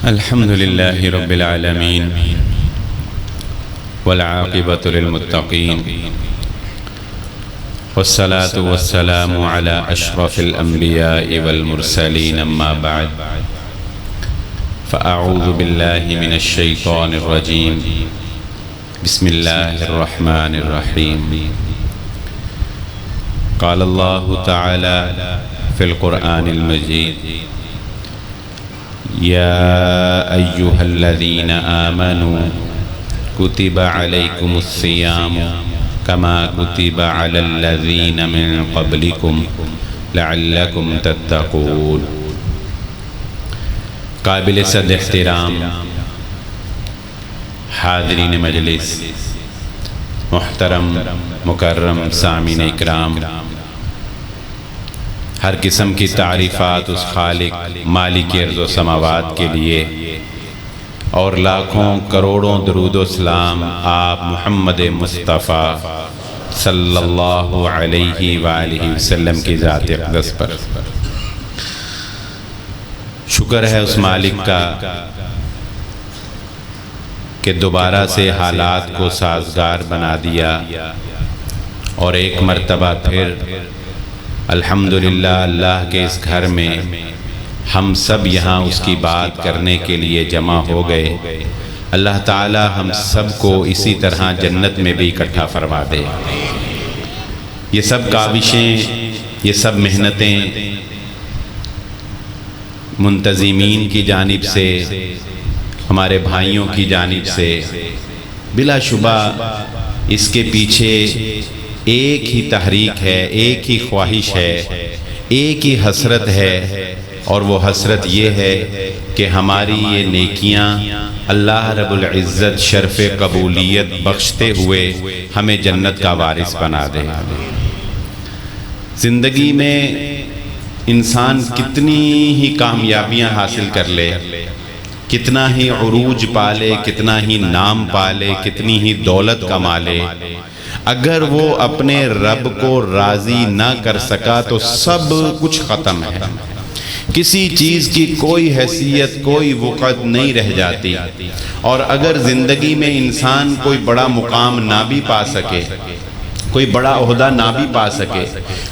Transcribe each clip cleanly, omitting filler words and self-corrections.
الحمد لله رب العالمين والعاقبة للمتقين والصلاة والسلام على أشرف الأنبياء والمرسلين أما بعد فأعوذ بالله من الشيطان الرجيم بسم الله الرحمن الرحيم قال الله تعالى في القرآن المجيد يا أيها الذين آمنوا كتب عليكم الصيام كما كتب على الذين من قبلكم لعلكم تتقون. قابل صد احترام حاضرین مجلس، محترم مکرم سامعین اکرام، ہر قسم کی تعریفات اس خالق مالک ارض و سماوات کے لیے، اور لاکھوں کروڑوں درود و سلام آپ محمد مصطفیٰ صلی اللہ علیہ وآلہ وسلم کی ذات اقدس پر۔ شکر ہے اس مالک کا کہ دوبارہ سے حالات کو سازگار بنا دیا، اور ایک مرتبہ پھر الحمدللہ اللہ کے اس گھر میں ہم سب یہاں اس کی بات کرنے کے لیے جمع ہو گئے۔ اللہ تعالی ہم سب کو اسی طرح جنت میں بھی اکٹھا فرما دے۔ یہ سب کاوشیں، یہ سب محنتیں منتظمین کی جانب سے، ہمارے بھائیوں کی جانب سے، بلا شبہ اس کے پیچھے ایک ہی تحریک ہے، ایک ہی خواہش ہے، ایک ہی حسرت ہے، اور وہ حسرت یہ ہے کہ ہماری یہ نیکیاں اللہ رب العزت شرف قبولیت بخشتے ہوئے ہمیں جنت کا وارث بنا دے۔ زندگی میں انسان کتنی ہی کامیابیاں حاصل کر لے، کتنا ہی عروج پالے، کتنا ہی نام پالے، کتنی ہی دولت کما لے، اگر وہ اپنے رب کو راضی نہ کر سکا تو سب کچھ ختم ہے۔ کسی چیز کی کوئی حیثیت، کوئی وقت نہیں رہ جاتی۔ اور اگر زندگی میں انسان کوئی بڑا مقام نہ بھی پا سکے، کوئی بڑا عہدہ نہ بھی پا سکے،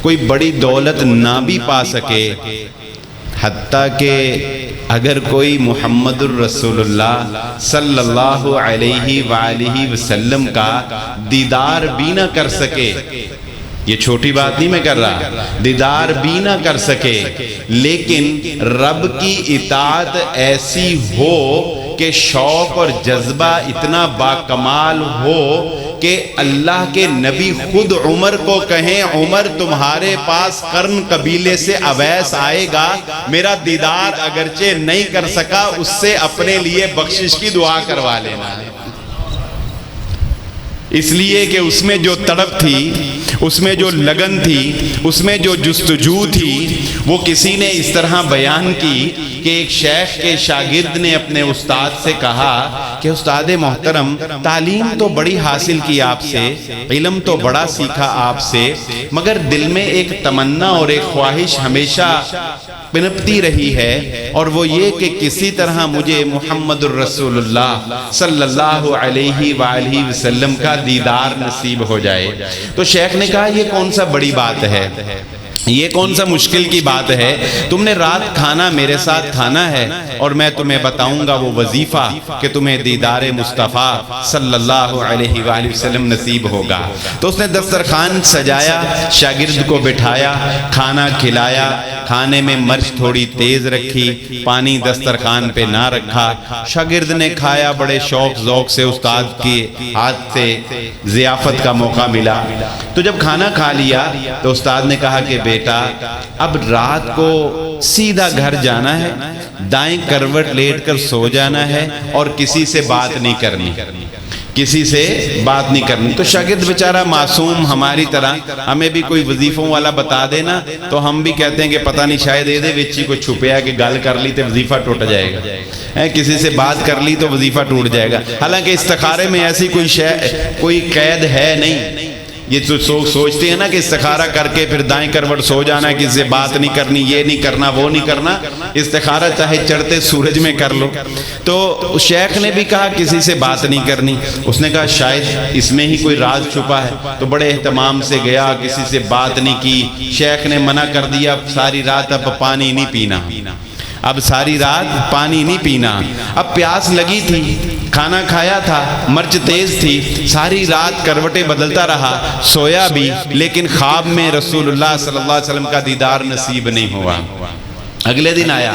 کوئی بڑی دولت نہ بھی پا سکے، حتیٰ کہ اگر کوئی محمد الرسول اللہ صلی اللہ علیہ وآلہ وسلم کا دیدار بھی نہ کر سکے، یہ چھوٹی بات نہیں میں کر رہا، دیدار بھی نہ کر سکے، لیکن رب کی اطاعت ایسی ہو کہ شوق اور جذبہ اتنا باکمال ہو کہ اللہ کے نبی خود عمر کو کہیں، عمر تمہارے پاس قرن قبیلے سے اویس آئے گا، میرا دیدار اگرچہ نہیں کر سکا، اس سے اپنے لیے بخشش کی دعا کروا لینا ہے۔ اس لیے کہ اس میں جو تڑپ تھی، اس میں جو لگن تھی، اس میں جو جستجو تھی، وہ کسی نے اس طرح بیان کی کہ ایک شیخ کے شاگرد نے اپنے استاد سے کہا کہ استاد محترم، تعلیم تو بڑی حاصل کی آپ سے، علم تو بڑا سیکھا آپ سے، مگر دل میں ایک تمنا اور ایک خواہش ہمیشہ پنپتی رہی ہے، اور وہ یہ کہ کسی طرح مجھے محمد الرسول اللہ صلی اللہ علیہ وآلہ وسلم کا دیدار نصیب ہو جائے۔ تو شیخ نے کہا یہ کون سا بڑی بات ہے، یہ کون سا مشکل کی بات ہے، تم نے رات کھانا میرے ساتھ کھانا ہے، اور میں تمہیں بتاؤں گا وہ وظیفہ کہ تمہیں دیدار مصطفیٰ صلی اللہ علیہ وآلہ وسلم نصیب ہوگا۔ تو اس نے دسترخوان سجایا، شاگرد کو بٹھایا، کھانا کھلایا، کھانے میں مرچ تھوڑی تیز رکھی، پانی دسترخوان پہ نہ رکھا، شاگرد نے کھایا، بڑے شوق ذوق سے استاد کے ہاتھ سے ضیافت کا موقع ملا۔ تو جب کھانا کھا لیا تو استاد نے کہا کہ بیٹا اب رات کو سیدھا گھر جانا ہے، دائیں کروٹ لیٹ کر سو جانا ہے، اور کسی سے بات نہیں کرنی، کسی سے بات نہیں کرنی۔ تو شاگرد بیچارہ معصوم ہماری طرح، ہمیں بھی کوئی وظیفوں والا بتا دینا تو ہم بھی کہتے ہیں کہ پتہ نہیں شاید دے دے وچی کو چھپیا کہ گل کر لی تو وظیفہ ٹوٹ جائے گا، کسی سے بات کر لی تو وظیفہ ٹوٹ جائے گا۔ حالانکہ استخارے میں ایسی کوئی قید ہے نہیں یہ تو سوچتے ہیں نا کہ استخارہ کر کے پھر دائیں کروٹ سو جانا، کسی سے بات نہیں کرنی، یہ نہیں کرنا، وہ نہیں کرنا، استخارہ چاہے چڑھتے سورج میں کر لو۔ تو شیخ نے بھی کہا کسی سے بات نہیں کرنی۔ اس نے کہا شاید اس میں ہی کوئی راز چھپا ہے، تو بڑے اہتمام سے گیا، کسی سے بات نہیں کی۔ شیخ نے منع کر دیا ساری رات اب پانی نہیں پینا، اب ساری رات پانی نہیں پینا۔ اب پیاس لگی تھی، کھانا کھایا تھا، مرچ تیز تھی، ساری رات کروٹیں بدلتا رہا، سویا بھی، لیکن خواب میں رسول اللہ صلی اللہ علیہ وسلم کا دیدار نصیب نہیں ہوا۔ اگلے دن آیا،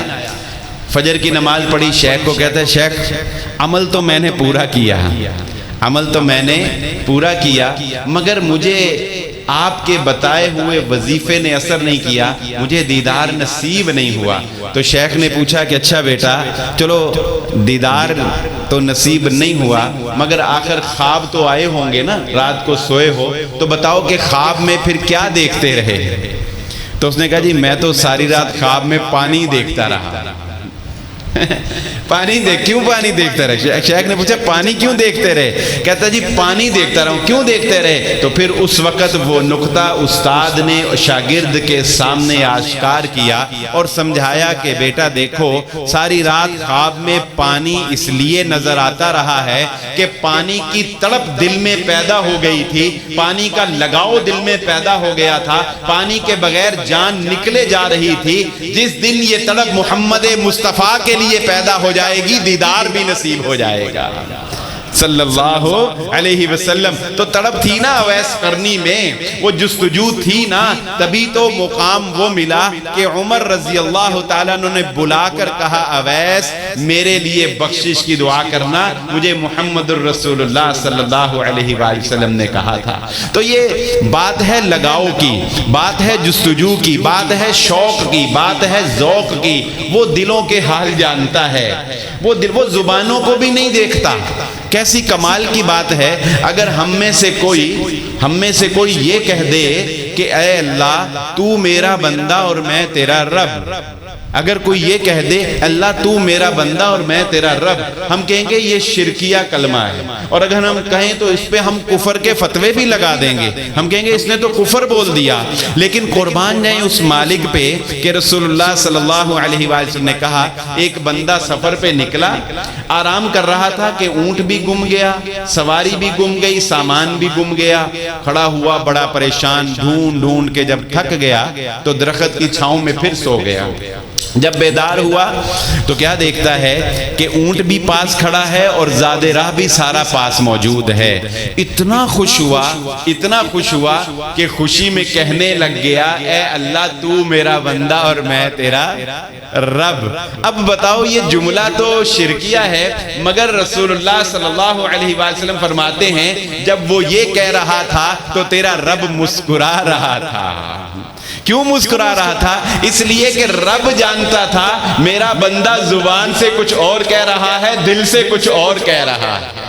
فجر کی نماز پڑھی، شیخ کو کہتا ہے شیخ عمل تو میں نے پورا کیا، عمل تو میں نے پورا کیا، مگر مجھے آپ کے بتائے ہوئے وظیفے نے اثر نہیں کیا، مجھے دیدار نصیب نہیں ہوا۔ تو شیخ نے پوچھا کہ اچھا بیٹا چلو دیدار تو نصیب نہیں ہوا، مگر آخر خواب تو آئے ہوں گے نا، رات کو سوئے ہو، تو بتاؤ کہ خواب میں پھر کیا دیکھتے رہے؟ تو اس نے کہا جی میں تو ساری رات خواب میں پانی دیکھتا رہا۔ کیوں پانی دیکھتے رہے؟ شیخ نے پوچھا پانی کیوں دیکھتے رہے؟ کہتا جی پانی دیکھتا رہا ہوں۔ کیوں دیکھتے رہے؟ تو پھر اس وقت وہ نقطہ استاد نے شاگرد کے سامنے آشکار کیا اور سمجھایا کہ بیٹا دیکھو ساری رات خواب میں پانی اس لیے نظر آتا رہا ہے کہ پانی کی تڑپ دل میں پیدا ہو گئی تھی، پانی کا لگاؤ دل میں پیدا ہو گیا تھا، پانی کے بغیر جان نکلے جا رہی تھی۔ جس دن یہ تڑپ محمد مصطفیٰ کے لیے پیدا ہو جائے گی، دیدار بھی نصیب ہو جائے گا صلی اللہ علیہ وسلم۔ تو تڑپ تھی نا اویس قرنی میں، وہ جستجو تھی نا، تبھی تو مقام وہ ملا کہ عمر رضی اللہ تعالیٰ عنہ نے بلا کر کہا اویس میرے لیے بخشش کی دعا کرنا، مجھے محمد الرسول اللہ صلی اللہ علیہ وآلہ وسلم نے کہا تھا۔ تو یہ بات ہے لگاؤ کی، بات ہے جستجو کی، بات ہے شوق کی، بات ہے ذوق کی۔ وہ دلوں کے حال جانتا ہے، وہ زبانوں کو بھی نہیں دیکھتا۔ کیسی کمال کی بات ہے اگر ہم میں سے کوئی یہ کہہ دے کہ اے اللہ تو میرا بندہ اور میں تیرا رب، اگر کوئی یہ کہہ دے اللہ تو میرا بندہ اور میں تیرا رب، ہم کہیں گے یہ شرکیہ کلمہ ہے، اور اگر ہم کہیں تو اس پہ ہم کفر کے فتوے بھی لگا دیں گے، ہم کہیں گے اس نے تو کفر بول دیا۔ لیکن قربان جائیں اس مالک پہ کہ رسول اللہ صلی اللہ علیہ وآلہ وسلم نے کہا ایک بندہ سفر پہ نکلا، آرام کر رہا تھا کہ اونٹ بھی گم گیا، سواری بھی گم گئی، سامان بھی گم گیا، کھڑا ہوا بڑا پریشان، ڈھونڈ کے جب تھک گیا تو درخت کی چھاؤں میں پھر سو گیا۔ جب بیدار ہوا تو کیا دیکھتا ہے کہ اونٹ بھی پاس کھڑا ہے اور زاد راہ بھی سارا پاس موجود ہے۔ اتنا خوش ہوا کہ خوشی میں کہنے لگ گیا اے اللہ تو میرا بندہ اور میں تیرا رب۔ اب بتاؤ یہ جملہ تو شرکیہ ہے، مگر رسول اللہ صلی اللہ علیہ وآلہ وسلم فرماتے ہیں جب وہ یہ کہہ رہا تھا تو تیرا رب مسکرا رہا تھا۔ کیوں مسکرا رہا تھا؟ اس لیے کہ رب جانتا تھا میرا بندہ زبان سے کچھ اور کہہ رہا ہے، دل سے کچھ اور کہہ رہا ہے۔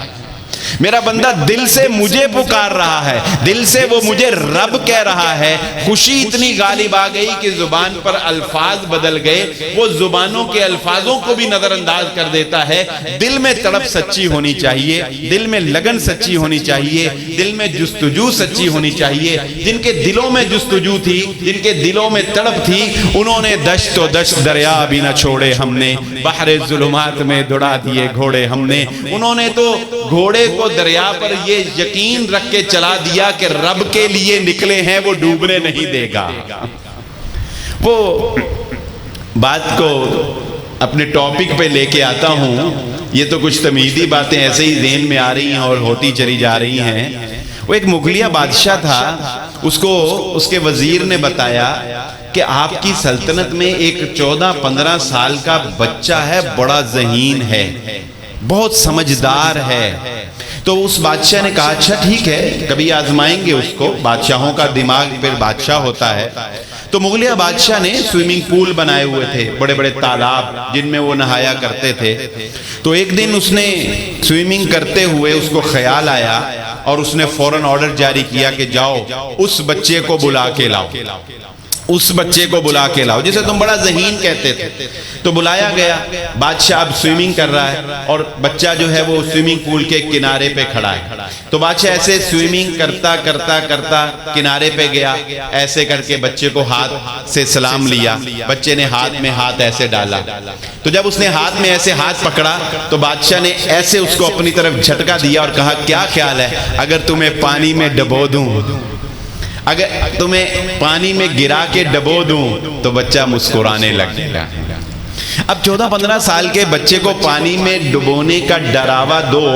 میرا بندہ دل سے مجھے پکار رہا ہے، دل سے وہ مجھے رب کہہ رہا ہے۔ خوشی اتنی غالب آ گئی کہ زبان پر الفاظ بدل گئے، وہ زبانوں کے الفاظوں کو بھی نظر انداز کر دیتا ہے۔ دل میں تڑپ سچی ہونی چاہیے، دل میں لگن سچی ہونی چاہیے، دل میں جستجو سچی ہونی چاہیے۔ جن کے دلوں میں جستجو تھی، جن کے دلوں میں تڑپ تھی، انہوں نے دشت و دشت دریا بھی نہ چھوڑے ہم نے، بحر ظلمات میں دوڑا دیے گھوڑے ہم نے۔ انہوں نے تو گھوڑے کو دریا پر یہ یقین رکھ کے چلا دیا کہ رب کے لیے نکلے ہیں، وہ ڈوبنے نہیں دے گا۔ وہ بات کو اپنے ٹاپک پہ لے کے آتا ہوں، یہ تو کچھ تمیزی باتیں ایسے ہی ذہن میں آ رہی ہیں اور ہوتی چلی جا رہی ہیں۔ وہ ایک مغلیہ بادشاہ تھا، اس کو اس کے وزیر نے بتایا کہ آپ کی سلطنت میں ایک 14-15 سال کا بچہ ہے، بڑا ذہین ہے، بہت سمجھدار ہے۔ تو اس بادشاہ نے کہا اچھا ٹھیک ہے کبھی آزمائیں گے اس کو، بادشاہوں کا دماغ پھر بادشاہ ہوتا ہے۔ تو مغلیہ بادشاہ نے سوئمنگ پول بنائے ہوئے تھے، بڑے بڑے تالاب جن میں وہ نہایا کرتے تھے۔ تو ایک دن اس نے سوئمنگ کرتے ہوئے اس کو خیال آیا اور اس نے فوراً آرڈر جاری کیا کہ جاؤ اس بچے کو بلا کے لاؤ۔ اس بچے کو بلا کے لاؤ جسے تم بڑا ذہین کہتے تھے. تو بلایا گیا. بادشاہ اب سوئمنگ کر رہا ہے اور بچہ جو ہے وہ سوئمنگ پول کے کنارے پہ کھڑا ہے. تو بادشاہ ایسے سوئمنگ کرتا کرتا کرتا کنارے پہ گیا, ایسے کر کے بچے کو ہاتھ سے سلام لیا. بچے نے ہاتھ میں ہاتھ ایسے ڈالا. تو جب اس نے ہاتھ میں ایسے ہاتھ پکڑا تو بادشاہ نے ایسے اس کو اپنی طرف جھٹکا دیا اور کہا کیا خیال ہے اگر تمہیں پانی میں ڈبو دوں, اگر تمہیں پانی میں گرا کے ڈبو دوں تو بچہ مسکرانے لگ گیا. اب 14-15 سال کے بچے کو پانی میں ڈبونے کا ڈراوا دو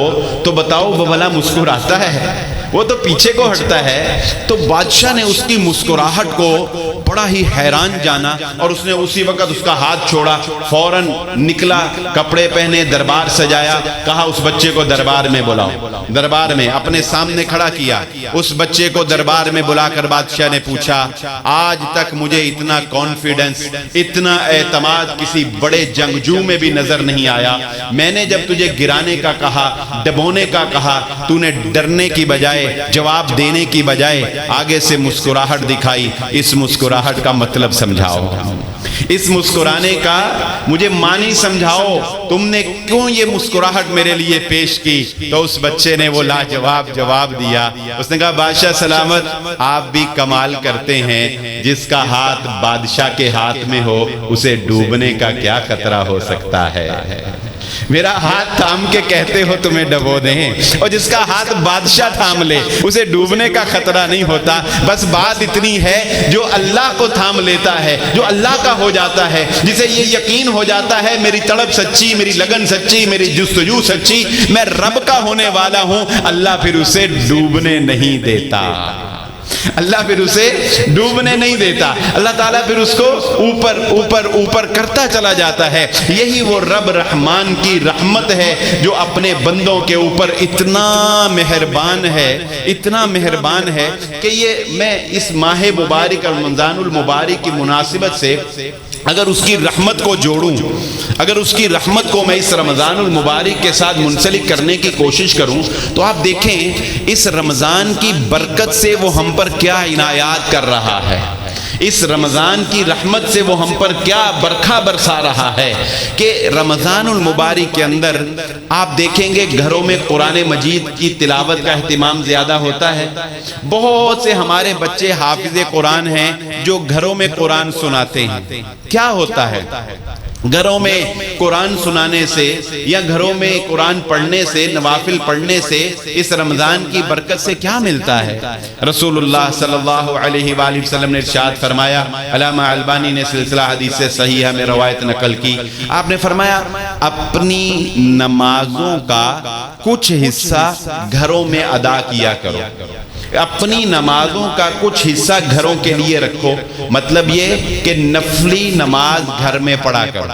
تو بتاؤ وہ بھلا مسکراتا ہے؟ وہ تو پیچھے کو ہٹتا ہے. تو بادشاہ نے اس کی مسکراہٹ کو بڑا ہی حیران جانا اور اس نے اسی وقت اس کا ہاتھ چھوڑا, فوراً نکلا, کپڑے پہنے, دربار سجایا, کہا اس بچے کو دربار میں بلاؤ. دربار میں اپنے سامنے کھڑا کیا. اس بچے کو دربار میں بلا کر بادشاہ نے پوچھا, آج تک مجھے اتنا کانفیڈنس, اتنا اعتماد کسی بڑے جنگجو میں بھی نظر نہیں آیا. میں نے جب تجھے گرانے کا کہا, ڈبونے کا کہا, تو نے ڈرنے کی بجائے, جواب دینے کی بجائے آگے سے مسکراہٹ دکھائی. اس مسکراہٹ کا مطلب سمجھاؤ, اس مسکرانے کا مجھے معنی سمجھاؤ, تم نے کیوں یہ مسکراہٹ میرے لیے پیش کی؟ تو اس بچے نے وہ لاجواب جواب دیا. اس نے کہا بادشاہ سلامت, آپ بھی کمال کرتے ہیں, جس کا ہاتھ بادشاہ کے ہاتھ میں ہو اسے ڈوبنے کا کیا خطرہ ہو سکتا ہے؟ میرا ہاتھ تھام کے کہتے ہو تمہیں ڈبو دیں, اور جس کا ہاتھ بادشاہ تھام لے اسے ڈوبنے کا خطرہ نہیں ہوتا. بس بات اتنی ہے, جو اللہ کو تھام لیتا ہے, جو اللہ کا ہو جاتا ہے, جسے یہ یقین ہو جاتا ہے میری تڑپ سچی, میری لگن سچی, میری جستجو سچی, میں رب کا ہونے والا ہوں, اللہ پھر اسے ڈوبنے نہیں دیتا. اللہ پھر اسے ڈوبنے نہیں دیتا. اللہ تعالیٰ پھر اس کو اوپر اوپر اوپر کرتا چلا جاتا ہے. یہی وہ رب رحمان کی رحمت ہے جو اپنے بندوں کے اوپر اتنا مہربان ہے, اتنا مہربان ہے کہ یہ میں اس ماہ مبارک اور رمضان المبارک کی مناسبت سے اگر اس کی رحمت کو جوڑوں, اگر اس کی رحمت کو میں اس رمضان المبارک کے ساتھ منسلک کرنے کی کوشش کروں تو آپ دیکھیں اس رمضان کی برکت سے وہ ہم پر کیا عنایات کر رہا ہے, اس رمضان کی رحمت سے وہ ہم پر کیا برکھا برسا رہا ہے کہ رمضان المبارک کے اندر آپ دیکھیں گے گھروں میں قرآن مجید کی تلاوت کا اہتمام زیادہ ہوتا ہے. بہت سے ہمارے بچے حافظ قرآن ہیں جو گھروں میں قرآن سناتے ہیں. کیا ہوتا ہے گھروں میں قرآن سنانے سے یا گھروں میں قرآن پڑھنے سے, نوافل پڑھنے سے اس رمضان کی برکت سے کیا ملتا ہے؟ رسول اللہ صلی اللہ علیہ وآلہ وسلم نے ارشاد فرمایا, علامہ البانی نے سلسلہ حدیث سے صحیحہ میں روایت نقل کی, آپ نے فرمایا اپنی نمازوں کا کچھ حصہ گھروں میں ادا کیا کرو, اپنی نمازوں کا کچھ حصہ گھروں کے لیے رکھو. مطلب یہ کہ نفلی نماز گھر میں پڑھا کرو.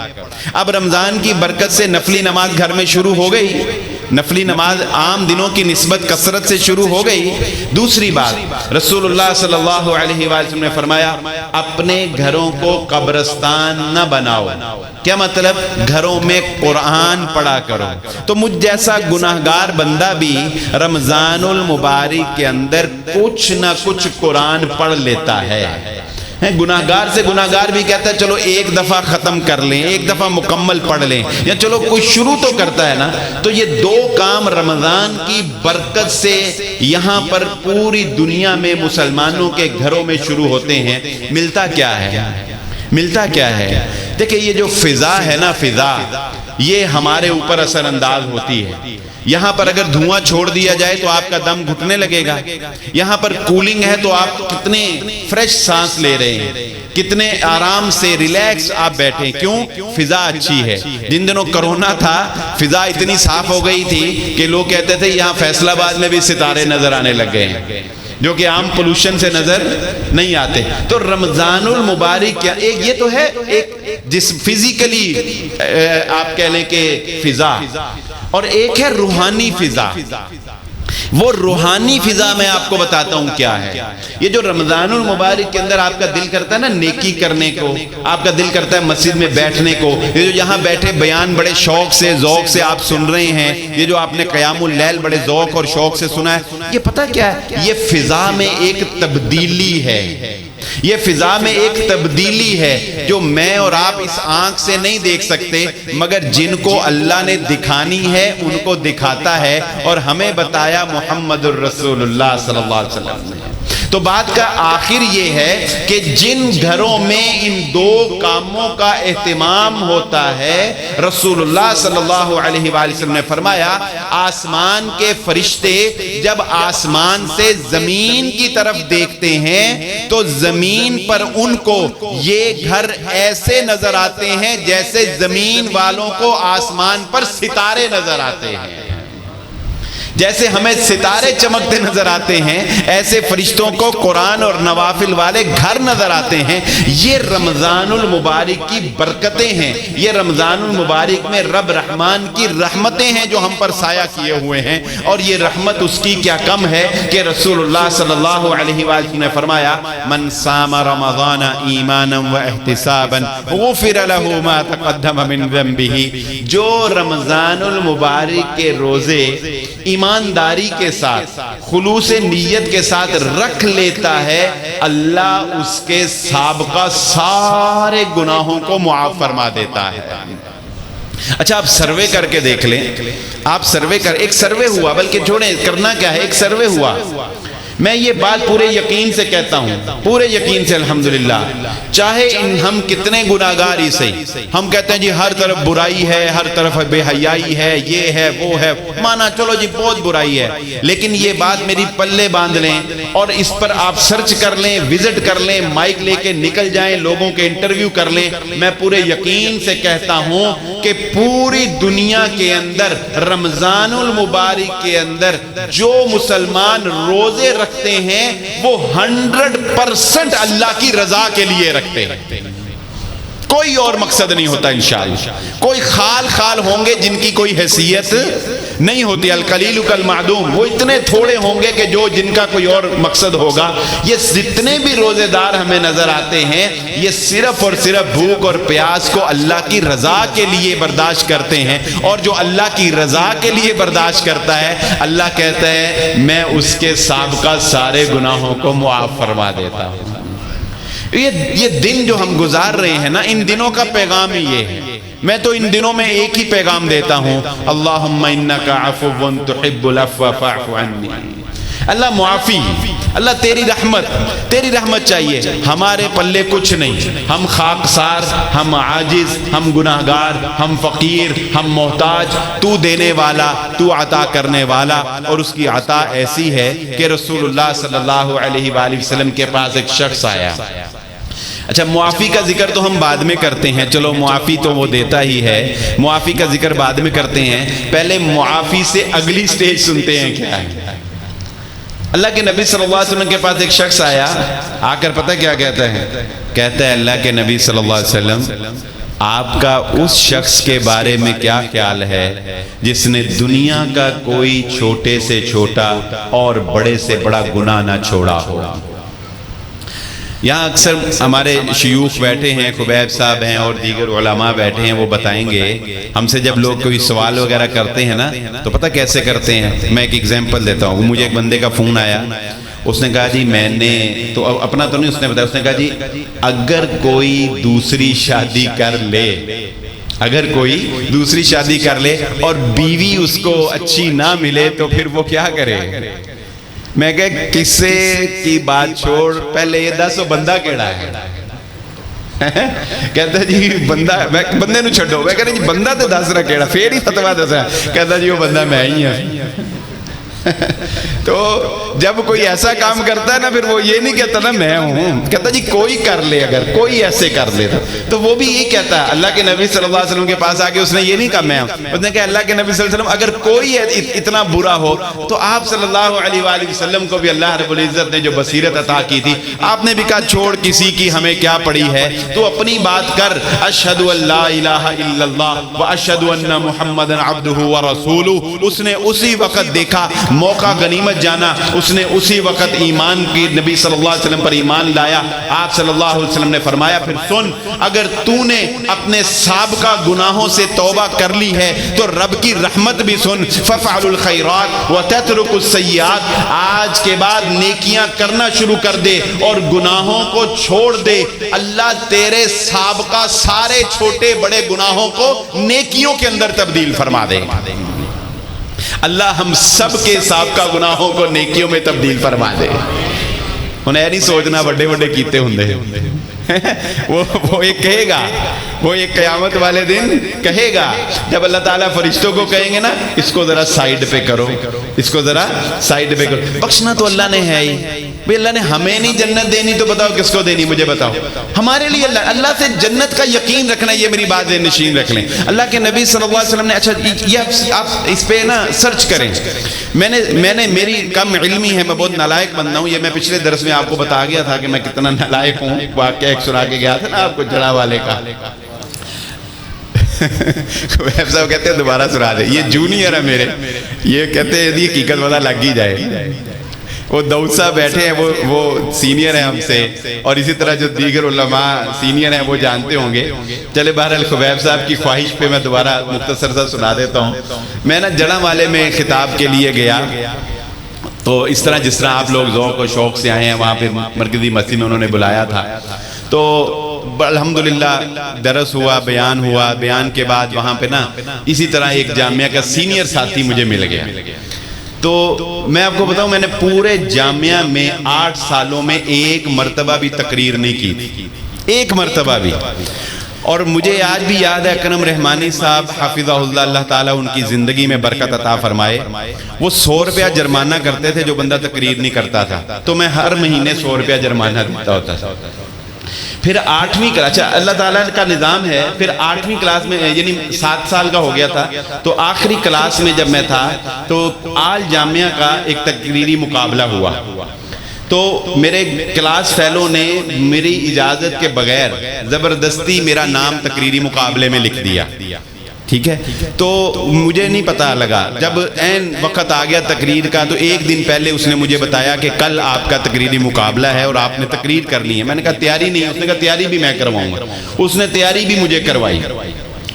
اب رمضان کی برکت سے نفلی نماز گھر میں شروع ہو گئی, نفلی نماز عام دنوں کی نسبت کثرت سے شروع ہو گئی. دوسری بات, رسول اللہ صلی اللہ علیہ وآلہ وسلم نے فرمایا اپنے گھروں کو قبرستان نہ بناؤ. کیا مطلب؟ گھروں میں قرآن پڑھا کرو. تو مجھ جیسا گناہگار بندہ بھی رمضان المبارک کے اندر کچھ نہ کچھ قرآن پڑھ لیتا ہے. گناہگار سے گناہگار بھی کہتا ہے چلو ایک دفعہ ختم کر لیں, ایک دفعہ مکمل پڑھ لیں, یا چلو کوئی شروع تو کرتا ہے نا. تو یہ دو کام رمضان کی برکت سے یہاں پر پوری دنیا میں مسلمانوں کے گھروں میں شروع ہوتے ہیں. ملتا کیا ہے؟ ملتا کیا ہے؟ دیکھیں یہ جو فضا ہے نا, فضا یہ ہمارے اوپر اثر انداز ہوتی ہے. یہاں پر اگر دھواں چھوڑ دیا جائے تو آپ کا دم گھٹنے لگے گا. یہاں پر کولنگ ہے تو آپ کتنے فریش سانس لے رہے ہیں, کتنے آرام سے ریلیکس آپ بیٹھے. کیوں؟ فضا اچھی ہے. جن دنوں کرونا تھا فضا اتنی صاف ہو گئی تھی کہ لوگ کہتے تھے یہاں فیصل آباد میں بھی ستارے نظر آنے لگ گئے ہیں, جو کہ عام پولوشن سے نظر نہیں آتے. تو رمضان المبارک کیا ایک یہ تو ہے ایک جس فزیکلی آپ کہہ لیں کہ فضا, اور ایک ہے روحانی فضا. وہ روحانی فضا میں آپ کو بتاتا ہوں کیا ہے. یہ جو رمضان المبارک کے اندر آپ کا دل کرتا ہے نا نیکی کرنے کو, آپ کا دل کرتا ہے مسجد میں بیٹھنے کو, یہ جو یہاں بیٹھے بیان بڑے شوق سے ذوق سے آپ سن رہے ہیں, یہ جو آپ نے قیام اللیل بڑے ذوق اور شوق سے سنا ہے, یہ پتہ کیا ہے؟ یہ فضا میں ایک تبدیلی ہے. یہ فضا میں ایک تبدیلی ہے جو میں اور آپ اس آنکھ سے نہیں دیکھ سکتے، مگر جن کو اللہ نے دکھانی ہے ان کو دکھاتا ہے، اور ہمیں بتایا محمد الرسول اللہ صلی اللہ علیہ وسلم نے۔ تو بات کا آخر یہ ہے کہ جن گھروں میں ان دو کاموں کا اہتمام ہوتا ہے، رسول اللہ صلی اللہ علیہ وآلہ وسلم نے فرمایا آسمان کے فرشتے جب آسمان سے زمین کی طرف دیکھتے ہیں تو زمین پر ان کو یہ گھر ایسے نظر آتے ہیں جیسے زمین والوں کو آسمان پر ستارے نظر آتے ہیں۔ جیسے ہمیں ستارے چمکتے نظر آتے ہیں، ایسے فرشتوں کو قرآن اور نوافل والے گھر نظر آتے ہیں۔ یہ رمضان المبارک کی برکتیں ہیں، یہ رمضان المبارک میں رب رحمان کی رحمتیں ہیں جو ہم پر سایہ کیے ہوئے ہیں، اور یہ رحمت اس کی کیا کم ہے کہ رسول اللہ صلی اللہ علیہ وآلہ نے فرمایا من صام رمضان ایمانا و احتسابا غفر له ما تقدم من ذنبه، جو رمضان المبارک کے روزے ایمانداری کے ساتھ خلوص نیت کے ساتھ رکھ لیتا ہے، اللہ اس کے سابقہ سارے گناہوں کو معاف فرما دیتا ہے۔ اچھا آپ سروے کر کے دیکھ لیں، آپ سروے کر، ایک سروے ہوا، بلکہ چھوڑیں کرنا کیا ہے، ایک سروے ہوا، میں یہ بات پورے یقین سے کہتا ہوں، پورے یقین سے الحمدللہ، چاہے ہم کتنے گناہگار ہی صحیح، ہم کہتے ہیں جی ہر طرف برائی ہے، ہر طرف بے حیائی ہے، یہ ہے وہ ہے، مانا چلو جی بہت برائی ہے، لیکن یہ بات میری پلے باندھ لیں اور اس پر آپ سرچ کر لیں، وزٹ کر لیں، مائک لے کے نکل جائیں، لوگوں کے انٹرویو کر لیں، میں پورے یقین سے کہتا ہوں کہ پوری دنیا کے اندر رمضان المبارک کے اندر جو مسلمان روزے رکھتے ہیں وہ 100% اللہ کی رضا کے لیے رکھتے ہیں، کوئی اور مقصد نہیں ہوتا انشاءاللہ۔ کوئی خال ہوں گے جن کی کوئی حیثیت نہیں ہوتی، القلیل کالمعدوم، وہ اتنے تھوڑے ہوں گے کہ جو جن کا کوئی اور مقصد ہوگا۔ یہ جتنے بھی روزے دار ہمیں نظر آتے ہیں یہ صرف اور صرف بھوک اور پیاس کو اللہ کی رضا کے لیے برداشت کرتے ہیں، اور جو اللہ کی رضا کے لیے برداشت کرتا ہے اللہ کہتا ہے میں اس کے سابقہ سارے گناہوں کو معاف فرما دیتا ہوں۔ یہ دن جو ہم گزار رہے ہیں نا، ان دنوں کا پیغام ہی یہ ہے۔ میں تو ان دنوں میں ایک ہی پیغام دیتا ہوں، اللہم انک عفو تحب العفو فاعف عنی، اللہ معافی، اللہ تیری رحمت چاہیے، ہمارے پلے کچھ نہیں، ہم خاکسار، ہم عاجز، ہم گناہگار، ہم فقیر، ہم محتاج، تو دینے والا، تو عطا کرنے والا، اور اس کی عطا ایسی ہے کہ رسول اللہ صلی اللہ علیہ وآلہ وسلم کے پاس ایک شخص آیا۔ اچھا معافی کا ذکر تو ہم بعد میں کرتے ہیں، چلو معافی تو وہ دیتا ہی ہے، معافی کا ذکر بعد میں کرتے ہیں، پہلے معافی سے اگلی سٹیج سنتے ہیں کیا ہے۔ اللہ کے نبی صلی اللہ علیہ وسلم کے پاس ایک شخص آیا، آ کر پتہ کیا کہتا ہے، کہتا ہے اللہ کے نبی صلی اللہ علیہ وسلم آپ کا اس شخص کے بارے میں کیا خیال ہے جس نے دنیا کا کوئی چھوٹے سے چھوٹا اور بڑے سے بڑا گناہ نہ چھوڑا ہو۔ یہاں اکثر ہمارے شیوخ بیٹھے ہیں، خبیب صاحب ہیں اور دیگر علماء بیٹھے ہیں، وہ بتائیں گے ہم سے جب لوگ کوئی سوال وغیرہ کرتے ہیں نا تو پتہ کیسے کرتے ہیں۔ میں ایک ایگزامپل دیتا ہوں، مجھے ایک بندے کا فون آیا، اس نے کہا جی میں نے تو اپنا تو نہیں اس نے بتایا، اس نے کہا جی اگر کوئی دوسری شادی کر لے، اگر کوئی دوسری شادی کر لے اور بیوی اس کو اچھی نہ ملے تو پھر وہ کیا کرے۔ میں کہا قصے کی بات چھوڑ، پہلے یہ دس وہ بندہ کیڑا ہے۔ کہتا جی بندے نو چھڈو، میں کہتا جی بندہ تے دس رہا کیڑا، پھر ہی فتویٰ دسا، کہتا جی وہ بندہ میں ہی ہوں۔ تو جب کوئی ایسا کام کرتا ہے نا پھر وہ یہ نہیں کہتا نا میں ہوں، کہتا جی کوئی کر لے، اگر کوئی ایسے کر لے تو وہ بھی یہ کہتا ہے۔ اللہ کے نبی صلی اللہ علیہ وسلم کے پاس آکے اس نے یہ نہیں کہا میں ہوں، اس نے کہا اللہ کے نبی صلی اللہ علیہ وسلم اگر کوئی اتنا برا ہو تو آپ صلی اللہ علیہ وآلہ وسلم کو بھی اللہ رب العزت نے جو بصیرت عطا کی تھی، آپ نے بھی کہا چھوڑ کسی کی ہمیں کیا پڑی ہے، تو اپنی بات کر، اشہد ان لا الہ الا اللہ و اشہد ان محمد عبدہ و رسولہ۔ اس نے اسی وقت دیکھا موقع غنیمت جانا، اس نے اسی وقت ایمان کی نبی صلی اللہ علیہ وسلم پر ایمان لایا۔ آپ صلی اللہ علیہ وسلم نے فرمایا پھر سن، اگر تو نے اپنے سابقہ گناہوں سے توبہ کر لی ہے تو رب کی رحمت بھی سن، فَفْعَلُ الْخَيْرَاتِ وَتَتْرُكُ السَّيِّئَاتِ، آج کے بعد نیکیاں کرنا شروع کر دے اور گناہوں کو چھوڑ دے، اللہ تیرے سابقہ سارے چھوٹے بڑے گناہوں کو نیکیوں کے اندر تبدیل فرما دے۔ اللہ ہم سب کے سابقہ گناہوں کو نیکیوں میں تبدیل فرما دے۔ انہیں نہیں سوچنا بڑے بڑے کیتے ہوندے، وہ ایک کہے گا، وہ ایک قیامت والے دن کہے گا جب اللہ تعالیٰ فرشتوں کو کہیں گے نا اس کو ذرا سائیڈ پہ کرو، اس کو ذرا سائیڈ پہ کرو۔ بخشنا تو اللہ نے ہے ہی بھئی، اللہ نے ہمیں نہیں جنت دینی تو بتاؤ کس کو دینی، مجھے بتاؤ۔ ہمارے لیے اللہ سے جنت کا یقین رکھنا، یہ میری بات ذہن نشین رکھ لیں۔ اللہ کے نبی صلی اللہ علیہ وسلم نے، اچھا یہ آپ اس پہ نا سرچ کریں، میں نے میری کم علمی ہے، میں بہت نالائق بندہ ہوں، یہ میں پچھلے درس میں آپ کو بتا گیا تھا کہ میں کتنا نالائق ہوں، واقعہ ایک سنا کے گیا تھا نا آپ کو جڑا والے کا۔ ویب صاحب کہتے ہیں دوبارہ سنا دے، یہ جونیئر ہے میرے، یہ کہتے ہیں یہ حقیقت پتہ لگ ہی جائے۔ وہ داؤد صاحب بیٹھے ہیں، وہ سینئر ہیں ہم سے، اور اسی طرح جو دیگر علماء سینئر ہیں وہ جانتے ہوں گے۔ چلے بہرحال خبیب صاحب کی خواہش پہ میں دوبارہ مختصر سا سنا دیتا ہوں۔ میں نا جڑا والے میں خطاب کے لیے گیا، تو اس طرح جس طرح آپ لوگ ذوق و شوق سے آئے ہیں، وہاں پہ مرکزی مسجد میں انہوں نے بلایا تھا، تو الحمدللہ درس ہوا، بیان کے بعد وہاں پہ نا اسی طرح ایک جامعہ کا سینئر ساتھی مجھے مل گیا۔ تو میں آپ کو بتاؤں، میں نے پورے جامعہ میں 8 سالوں میں ایک مرتبہ بھی تقریر نہیں کی تھی، ایک مرتبہ بھی۔ اور مجھے آج بھی یاد ہے اکرم رحمانی صاحب حفظہ اللہ، اللہ تعالیٰ ان کی زندگی میں برکت عطا فرمائے، وہ 100 روپیہ جرمانہ کرتے تھے جو بندہ تقریر نہیں کرتا تھا، تو میں ہر مہینے 100 روپیہ جرمانہ دیتا ہوتا تھا۔ پھر 8ویں کلاس، اچھا اللہ تعالیٰ کا نظام ہے، پھر 8ویں کلاس میں یعنی 7 سال کا ہو گیا تھا، تو آخری کلاس میں جب میں تھا تو آل جامعہ کا ایک تقریری مقابلہ ہوا، تو میرے کلاس فیلو نے میری اجازت کے بغیر زبردستی میرا نام تقریری مقابلے میں لکھ دیا، ٹھیک ہے؟ تو مجھے نہیں پتا لگا، جب این وقت آ گیا تقریر کا تو ایک دن پہلے اس نے مجھے بتایا کہ کل آپ کا تقریری مقابلہ ہے اور آپ نے تقریر کرنی ہے۔ میں نے کہا تیاری نہیں ہے، اس نے کہا تیاری بھی میں کرواؤں گا، اس نے تیاری بھی مجھے کروائی۔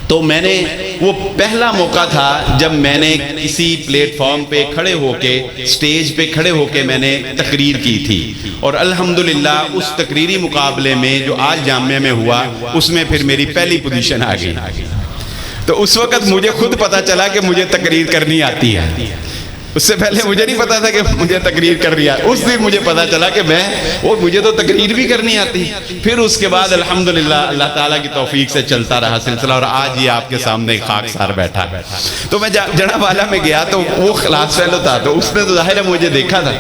تو میں نے، وہ پہلا موقع تھا جب میں نے کسی پلیٹ فارم پہ کھڑے ہو کے، سٹیج پہ کھڑے ہو کے میں نے تقریر کی تھی، اور الحمدللہ اس تقریری مقابلے میں جو آج جامعہ میں ہوا اس میں پھر میری پہلی پوزیشن آ گئی۔ تو اس وقت مجھے خود پتا چلا کہ مجھے تقریر کرنی آتی ہے، اس سے پہلے مجھے نہیں پتا تھا کہ مجھے تقریر کرنی ہے، اس دن مجھے پتا چلا کہ مجھے تو تقریر بھی کرنی آتی۔ پھر اس کے بعد الحمدللہ اللہ تعالیٰ کی توفیق سے چلتا رہا سلسلہ، اور آج یہ آپ کے سامنے خاک سار بیٹھا۔ تو میں جڑا والا میں گیا تو وہ کلاس فیلو تھا، تو اس نے تو ظاہر ہے مجھے دیکھا تھا،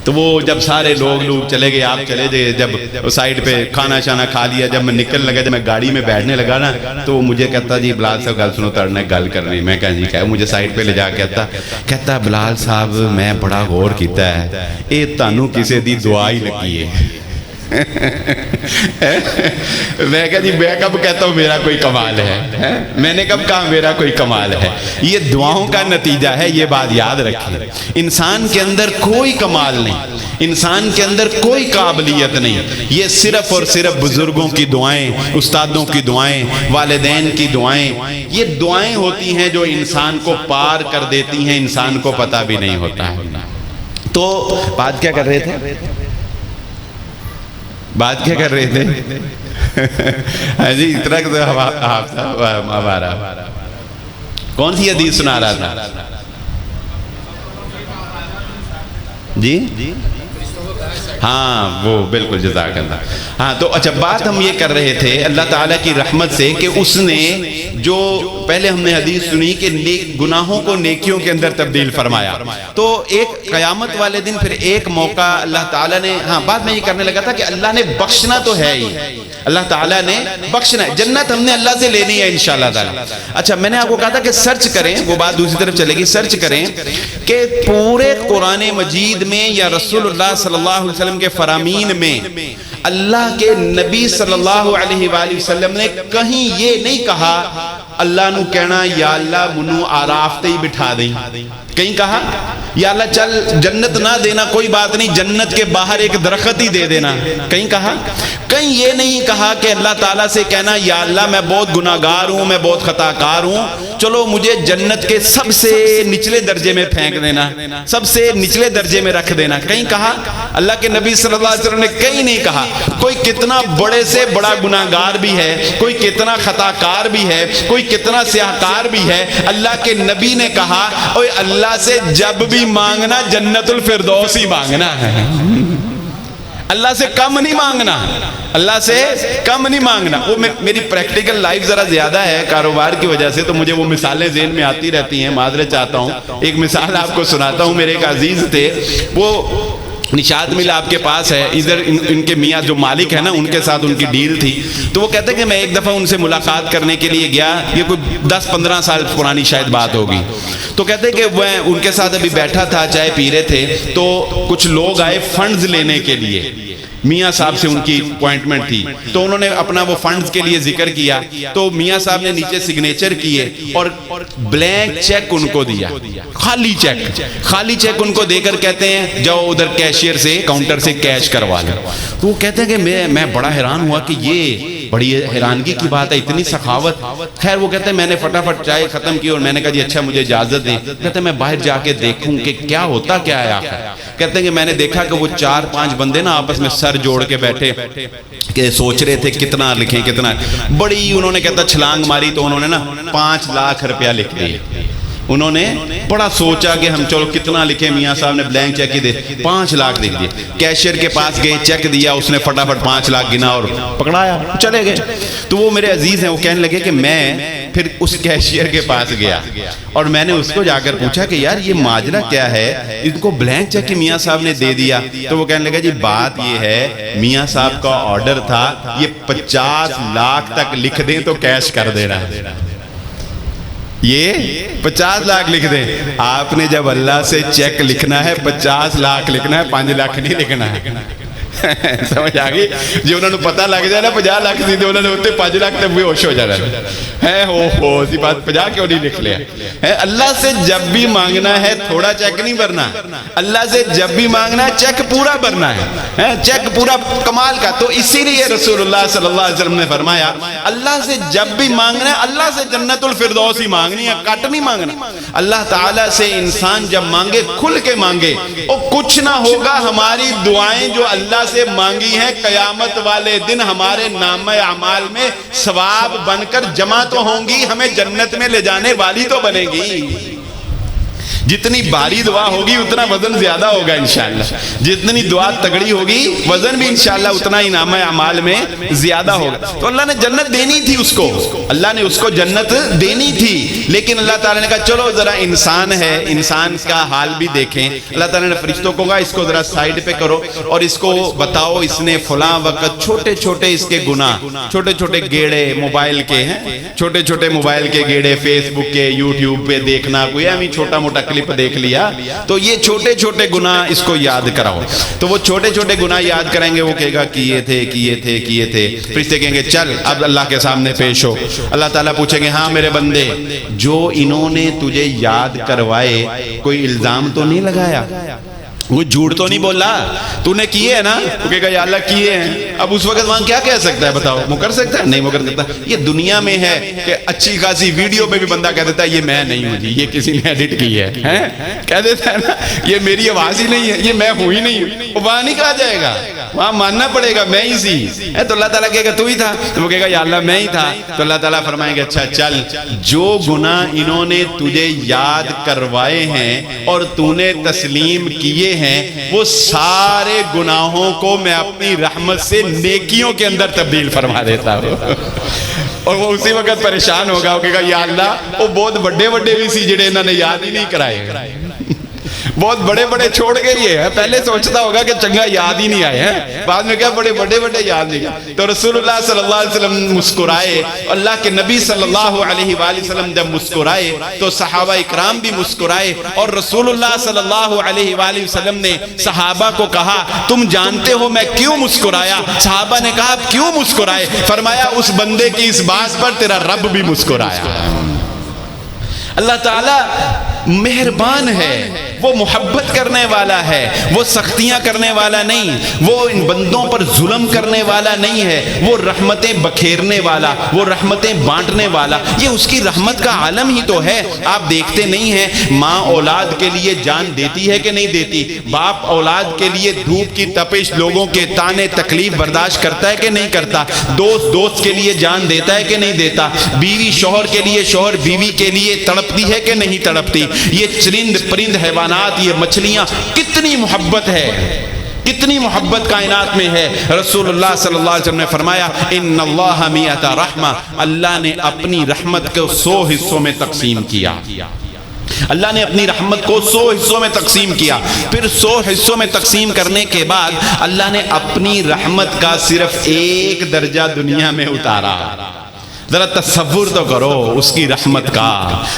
تو وہ جب سارے لوگ چلے گئے، آپ چلے گئے، جب سائیڈ پہ کھانا شانا کھا لیا، جب میں نکل لگا، جب میں گاڑی میں بیٹھنے لگا نا، تو مجھے کہتا جی بلال صاحب گل سنو، تڑنے گل کرنی۔ میں کہا جی کہا، مجھے سائیڈ پہ لے جا کہتا بلال صاحب میں بڑا غور کیتا ہے، اے تانوں کسے دی دعا ہی لگی ہے۔ میں کہا جی میں کب کہتا ہوں میرا کوئی کمال ہے، میں نے کب کہا میرا کوئی کمال ہے؟ یہ دعاؤں کا نتیجہ ہے، یہ بات یاد رکھیں۔ انسان کے اندر کوئی کمال نہیں، انسان کے اندر کوئی قابلیت نہیں، یہ صرف اور صرف بزرگوں کی دعائیں، استادوں کی دعائیں، والدین کی دعائیں، یہ دعائیں ہوتی ہیں جو انسان کو پار کر دیتی ہیں، انسان کو پتہ بھی نہیں ہوتا ہے۔ تو بات کیا کر رہے تھے؟ بات کیا کر رہے تھے؟ ہاں جی اتنا ہمارا کون سی حدیث سنا رہا تھا؟ جی ہاں وہ بالکل جزاک اللہ۔ ہاں تو اچھا بات ہم یہ کر رہے تھے اللہ تعالیٰ کی رحمت سے کہ اس نے جو پہلے ہم نے حدیث سنی کہ گناہوں کو نیکیوں کے اندر تبدیل فرمایا، تو ایک قیامت والے دن پھر ایک موقع اللہ تعالیٰ نے، ہاں بات میں یہ کرنے لگا تھا کہ اللہ نے بخشنا تو ہے ہی، اللہ تعالیٰ نے بخشنا ہے، جنت ہم نے اللہ سے لینی ہے انشاءاللہ تعالیٰ۔ اچھا میں نے آپ کو کہا تھا کہ سرچ کریں، وہ بات دوسری طرف چلے گی، سرچ کریں کہ پورے قرآن مجید میں یا رسول اللہ صلی اللہ علیہ وسلم کے فرامین میں اللہ کے نبی صلی اللہ علیہ وآلہ وسلم نے کہیں یہ نہیں کہا اللہ نو کہنا یا اللہ منو آراف تے ہی بٹھا دیں. کہیں کہا یا اللہ چل جنت نہ دینا کوئی بات نہیں، جنت کے باہر ایک درخت ہی دے دینا. کہیں کہا کہیں یہ نہیں کہا کہ اللہ تعالیٰ سے کہنا یا اللہ میں بہت گناہگار ہوں، میں بہت خطا کار ہوں، چلو مجھے جنت کے سب سے نچلے درجے میں پھینک دینا، سب سے نچلے درجے میں رکھ دینا. کہیں کہا اللہ کے نبی صلی اللہ علیہ وسلم نے کہیں نہیں کہا. کوئی کتنا بڑے سے بڑا گناہگار بھی ہے، کوئی کتنا خطا کار بھی ہے، کوئی کتنا سیاہکار بھی ہے، اللہ کے نبی نے کہا اوے اللہ سے جب بھی مانگنا جنت الفردوس ہی مانگنا ہے، اللہ سے کم نہیں مانگنا، اللہ سے کم نہیں مانگنا. وہ میری پریکٹیکل لائف ذرا زیادہ ہے کاروبار کی وجہ سے، تو مجھے وہ مثالیں ذہن میں آتی رہتی ہیں، معذرت چاہتا ہوں. ایک مثال آپ کو سناتا ہوں. میرے ایک عزیز تھے، وہ نشاد مل آپ کے پاس ہے، ادھر ان کے میاں جو مالک ہے نا ان کے ساتھ ان کی ڈیل تھی. تو وہ کہتے ہیں کہ میں ایک دفعہ ان سے ملاقات کرنے کے لیے گیا، یہ کوئی 10-15 سال پرانی شاید بات ہوگی. تو کہتے ہیں کہ میں ان کے ساتھ ابھی بیٹھا تھا، چائے پی رہے تھے، تو کچھ لوگ آئے فنڈز لینے کے لیے. میاں صاحب سے ان کی اپوائنٹمنٹ تھی، تو انہوں نے اپنا وہ فنڈز کے لیے ذکر کیا. تو میاں صاحب نے نیچے سگنیچر کیے اور بلینک چیک ان کو دیا، خالی چیک ان کو دے کر کہتے ہیں جاؤ ادھر کیشیئر سے کاؤنٹر سے کیش کروا لیں. تو وہ کہتے ہیں کہ میں بڑا حیران ہوا کہ یہ بڑی حیرانگی کی بات ہے، اتنی سخاوت. خیر وہ کہتے ہیں میں نے فٹافٹ چائے ختم کی اور میں نے کہا جی اچھا مجھے اجازت دیں. کہتے ہیں میں باہر جا کے دیکھوں کہ کیا ہوتا کیا ہے آخر. کہتے ہیں کہ میں نے دیکھا کہ وہ 4-5 بندے نا آپس میں سر جوڑ کے بیٹھے کہ سوچ رہے تھے کتنا لکھیں کتنا. بڑی انہوں نے کہتا چھلانگ ماری تو انہوں نے نا 5 لاکھ روپیہ لکھ دیے. انہوں نے بڑا سوچا کہ ہم چلو کتنا لکھیں. میاں صاحب نے بلینک چیک ہی دے 5 لاکھ لکھ دیے. کیشیئر کے پاس گئے، چیک دیا، اس نے فٹافٹ 5 لاکھ گنا اور پکڑایا، چلے گئے. تو وہ میرے عزیز ہیں، وہ کہنے لگے کہ میں پھر اس کیشیئر کے پاس گیا اور میں نے اس کو جا کر پوچھا کہ یار یہ ماجرا کیا ہے، ان کو بلینک چیک کی میاں صاحب نے دے دیا. تو وہ کہنے لگا جی بات یہ ہے میاں صاحب کا آرڈر تھا یہ 50 لاکھ تک لکھ دیں تو کیش کر دینا ہے، یہ 50 لاکھ لکھ دیں. آپ نے جب اللہ سے چیک لکھنا ہے 50 لاکھ لکھنا ہے، 5 لاکھ نہیں لکھنا ہے. سمجھ آگئی جی. انہوں نے پتہ لگ جائے نا 50 لاکھ سیدھے انہوں نے ہوتے 5 لاکھ تک بھی ہوش ہو جانا ہے. ہو اسی بات 50 کیوں نہیں لکھ لیا. اللہ سے جب بھی مانگنا ہے تھوڑا چیک نہیں بھرنا، اللہ سے جب بھی مانگنا ہے چیک پورا بھرنا ہے، چیک پورا کمال کا. تو اسی لیے رسول اللہ صلی اللہ علیہ وسلم نے فرمایا اللہ سے جب بھی مانگنا ہے اللہ سے جنت الفردوس ہی مانگنی ہے، کٹ نہیں مانگنا. اللہ تعالیٰ سے انسان جب مانگے کھل کے مانگے اور کچھ نہ ہوگا. ہماری دعائیں جو اللہ سے مانگی ہیں قیامت والے دن ہمارے نامہ اعمال میں ثواب بن کر جمع تو ہوں گی، ہمیں جنت میں لے جانے والی تو بنے گی. جتنی باری دعا ہوگی اتنا وزن زیادہ ہوگا انشاءاللہ، جتنی دعا تگڑی ہوگی وزن بھی انشاءاللہ اتنا ہی نامہ اعمال میں زیادہ ہوگا. تو اللہ نے جنت دینی تھی اس کو، اللہ نے اس کو جنت دینی تھی، لیکن اللہ تعالیٰ نے کہا چلو ذرا انسان ہے، انسان کا حال بھی دیکھیں. اللہ تعالیٰ نے فرشتوں کو کہا اس کو ذرا سائیڈ پہ کرو اور اس کو بتاؤ اس نے فلاں وقت چھوٹے چھوٹے اس کے گناہ، چھوٹے چھوٹے گیڑے موبائل کے ہیں، چھوٹے چھوٹے موبائل کے گیڑے فیس بک کے یوٹیوب پہ دیکھنا، کوئی ہمیں چھوٹا موٹا کلپ دیکھ لیا، تو یہ چھوٹے چھوٹے گناہ اس کو یاد کراؤ. تو وہ چھوٹے چھوٹے گناہ یاد کریں گے، وہ کہے گا کیے تھے. فرشتے کہیں گے چل اب اللہ کے سامنے پیش ہو. اللہ تعالیٰ پوچھیں گے ہاں میرے بندے جو انہوں نے تجھے یاد کروائے کوئی الزام تو نہیں لگایا، وہ جھوٹ تو نہیں بولا، تو نے کیے ہیں نا؟ وہ کہے گا یا اللہ کیے ہیں. اب اس وقت وہاں کیا کہہ سکتا ہے بتاؤ؟ مکر سکتا ہے؟ نہیں مکر سکتا. یہ دنیا میں ہے کہ اچھی خاصی ویڈیو میں بھی بندہ کہہ دیتا ہے یہ میں نہیں ہوں جی، یہ کسی نے ایڈٹ کی ہے، کہہ دیتا ہے نا یہ میری آواز ہی نہیں ہے، یہ میں ہوں ہی نہیں ہوں. وہاں نہیں کہا جائے گا، وہاں ماننا پڑے گا میں ہی سی. تو اللہ تعالیٰ کہے گا تو ہی تھا، تو وہ کہے گا یا اللہ میں ہی تھا. تو اللہ تعالیٰ فرمائیں گے اچھا چل جو گناہ انہوں نے تجھے یاد کروائے ہیں اور تو نے تسلیم کیے ہیں وہ سارے گناہوں کو میں اپنی رحمت سے نیکیوں کے اندر تبدیل فرما دیتا ہوں. اور وہ اسی وقت پریشان ہوگا، وہ کہے گا یا اللہ وہ بہت بڑے بھی سی جڑے انہوں نے یاد ہی نہیں کرائے. بہت بڑے بڑے چھوڑ کے یہ ہے، پہلے سوچتا ہوگا کہ چنگا یاد ہی نہیں آئے ہیں، بعد میں کیا بڑے بڑے بڑے یاد نہیں آئے۔ تو رسول اللہ صلی اللہ علیہ وسلم مسکرائے، اللہ کے نبی صلی اللہ علیہ وآلہ وسلم جب مسکرائے تو صحابہ اکرام بھی مسکرائے، اور رسول اللہ صلی اللہ علیہ وآلہ وسلم نے صحابہ کو کہا تم جانتے ہو میں کیوں مسکرایا؟ صحابہ نے کہا کیوں مسکرائے؟ فرمایا اس بندے کی اس بات پر تیرا رب بھی مسکرایا۔ اللہ تعالیٰ مہربان ہے، وہ محبت کرنے والا ہے، وہ سختیاں کرنے والا نہیں، وہ ان بندوں پر ظلم کرنے والا نہیں ہے، وہ رحمتیں بکھیرنے والا، وہ رحمتیں بانٹنے والا، یہ اس کی رحمت کا عالم ہی تو ہے۔ آپ دیکھتے نہیں ہیں ماں اولاد کے لیے جان دیتی ہے کہ نہیں دیتی؟ باپ اولاد کے لیے دھوپ کی تپش، لوگوں کے تانے تکلیف برداشت کرتا ہے کہ نہیں کرتا؟ دوست کے لیے جان دیتا ہے کہ نہیں دیتا؟ بیوی شوہر کے لیے، شوہر بیوی کے لیے تڑپتی ہے کہ نہیں تڑپتی؟ یہ چرند پرند حیوانات، یہ مچھلیاں، کتنی محبت ہے، کتنی محبت کائنات میں ہے۔ رسول اللہ صلی اللہ علیہ وسلم نے فرمایا ان اللہ میۃ رحمہ، اللہ نے اپنی رحمت کو 100 حصوں میں تقسیم کیا۔ اللہ نے اپنی رحمت کو 100 حصوں میں تقسیم کیا، پھر 100 حصوں میں تقسیم کرنے کے بعد اللہ نے اپنی رحمت کا صرف 1 درجہ دنیا میں اتارا۔ ذرا تصور تو کرو اس کی رحمت کا،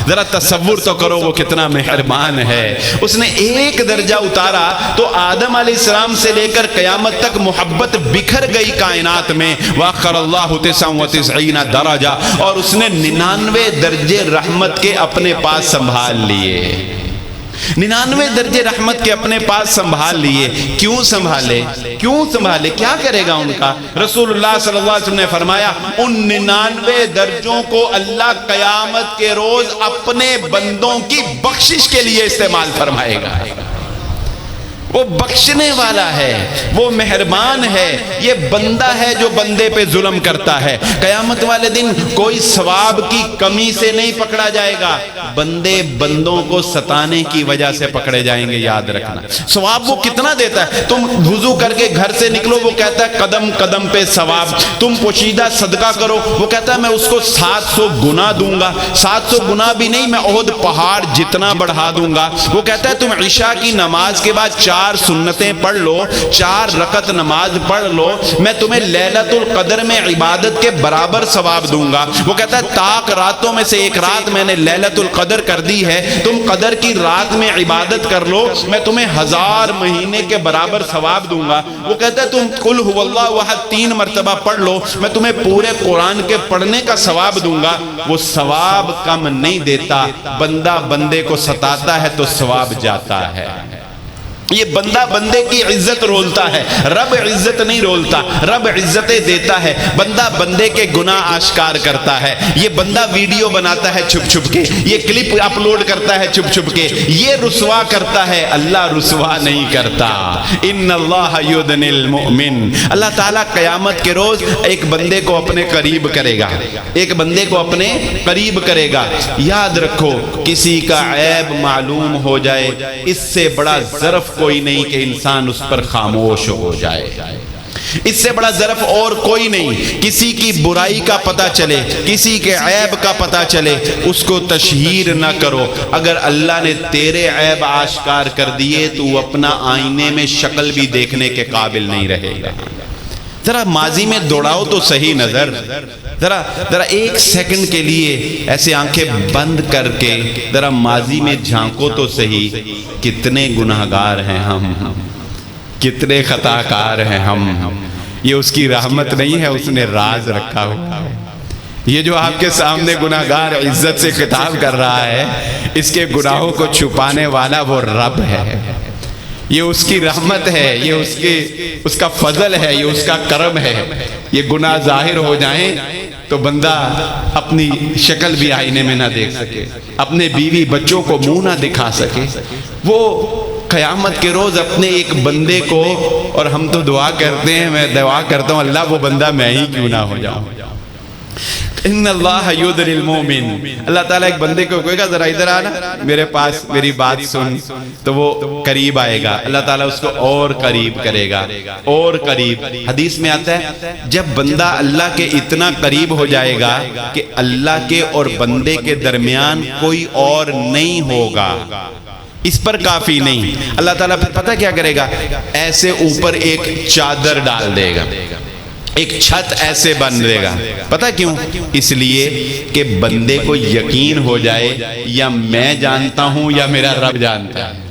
ذرا تصور تو کرو وہ کتنا مہربان ہے۔ اس نے 1 درجہ اتارا تو آدم علیہ السلام سے لے کر قیامت تک محبت بکھر گئی کائنات میں۔ وَأَخَّرَ اللَّهُ 99 درجہ، اور اس نے 99 درجے رحمت کے اپنے پاس سنبھال لیے۔ 99 درجے رحمت کے اپنے پاس سنبھال لیے۔ کیوں سنبھالے؟ کیوں سنبھالے؟ کیا کرے گا ان کا؟ رسول اللہ صلی اللہ علیہ وسلم نے فرمایا ان 99 درجوں کو اللہ قیامت کے روز اپنے بندوں کی بخشش کے لیے استعمال فرمائے گا۔ وہ بخشنے والا ہے، وہ مہربان ہے۔ یہ بندہ ہے جو بندے پہ ظلم کرتا ہے، قیامت والے دن کوئی ثواب کی کمی سے نہیں پکڑا جائے گا، بندے بندوں کو ستانے کی وجہ سے پکڑے جائیں گے۔ یاد رکھنا ثواب وہ کتنا دیتا ہے۔ تم وضو کر کے گھر سے نکلو، وہ کہتا ہے قدم قدم پہ ثواب۔ تم پوشیدہ صدقہ کرو، وہ کہتا ہے میں اس کو 700 گنا دوں گا۔ 700 گنا بھی نہیں، میں احد پہاڑ جتنا بڑھا دوں گا۔ وہ کہتا ہے تم عشاء کی نماز کے بعد 4 سنتیں پڑھ لو، 4 رکعت نماز پڑھ لو، میں تمہیں لیلۃ القدر میں عبادت کے برابر ثواب دوں گا۔ وہ کہتا ہے طاق راتوں میں سے ایک رات میں نے لیلۃ القدر کر دی ہے، تم قدر کی رات میں عبادت کر لو، میں تمہیں 1000 مہینے کے برابر ثواب دوں گا۔ وہ کہتا ہے تم قل هو اللہ احد 3 مرتبہ پڑھ لو، میں تمہیں پورے قرآن کے پڑھنے کا ثواب دوں گا۔ وہ ثواب کم نہیں دیتا، بندہ بندے کو ستاتا ہے تو ثواب جاتا ہے۔ یہ بندہ بندے کی عزت رولتا ہے، رب عزت نہیں رولتا، رب عزتیں دیتا ہے۔ بندہ بندے کے گناہ آشکار کرتا ہے، یہ بندہ ویڈیو بناتا ہے چھپ چھپ کے، یہ کلپ اپلوڈ کرتا ہے چھپ چھپ کے، یہ رسوا کرتا ہے، اللہ رسوا نہیں کرتا۔ ان اللہ یدنی المؤمن، اللہ تعالیٰ قیامت کے روز ایک بندے کو اپنے قریب کرے گا، ایک بندے کو اپنے قریب کرے گا۔ یاد رکھو کسی کا عیب معلوم ہو جائے اس سے بڑا ظرف کوئی نہیں کہ انسان اس پر خاموش ہو جائے، اس سے بڑا ظرف اور کوئی نہیں۔ کسی کی برائی کا پتہ چلے، کسی کے عیب کا پتہ چلے، اس کو تشہیر نہ کرو۔ اگر اللہ نے تیرے عیب آشکار کر دیے تو اپنا آئینے میں شکل بھی دیکھنے کے قابل نہیں رہے گا۔ ذرا ماضی میں دوڑاؤ تو صحیح نظر، ذرا 1 سیکنڈ کے لیے ایسے آنکھیں بند کر کے ذرا ماضی میں جھانکو تو صحیح، کتنے گناہگار ہیں ہم، کتنے خطا کار ہیں ہم۔ یہ اس کی رحمت نہیں ہے، اس نے راز رکھا ہوا ہے۔ یہ جو آپ کے سامنے گناہگار عزت سے خطاب کر رہا ہے، اس کے گناہوں کو چھپانے والا وہ رب ہے۔ یہ اس کی رحمت ہے، یہ اس کا فضل ہے، یہ اس کا کرم ہے۔ یہ گناہ ظاہر ہو جائیں تو بندہ اپنی شکل بھی آئینے میں نہ دیکھ سکے، اپنے بیوی بچوں کو منہ نہ دکھا سکے۔ وہ قیامت کے روز اپنے ایک بندے کو، اور ہم تو دعا کرتے ہیں، میں دعا کرتا ہوں اللہ وہ بندہ میں ہی کیوں نہ ہو جاؤں۔ ان اللہ یدنی المؤمن، اللہ تعالیٰ ایک بندے کو کہے گا ذرا ادھر آنا میرے پاس، میری بات سن، تو وہ قریب آئے گا، اللہ تعالیٰ اس کو اور قریب کرے گا، اور قریب۔ حدیث میں آتا ہے جب بندہ اللہ کے اتنا قریب ہو جائے گا کہ اللہ کے اور بندے کے درمیان کوئی اور نہیں ہوگا، اس پر کافی نہیں، اللہ تعالیٰ پھر پتہ کیا کرے گا، ایسے اوپر ایک چادر ڈال دے گا، ایک چھت ایسے بن دے گا. پتہ کیوں؟ اس لیے کہ بندے کو یقین ہو جائے یا میں جانتا ہوں یا میرا رب جانتا ہے.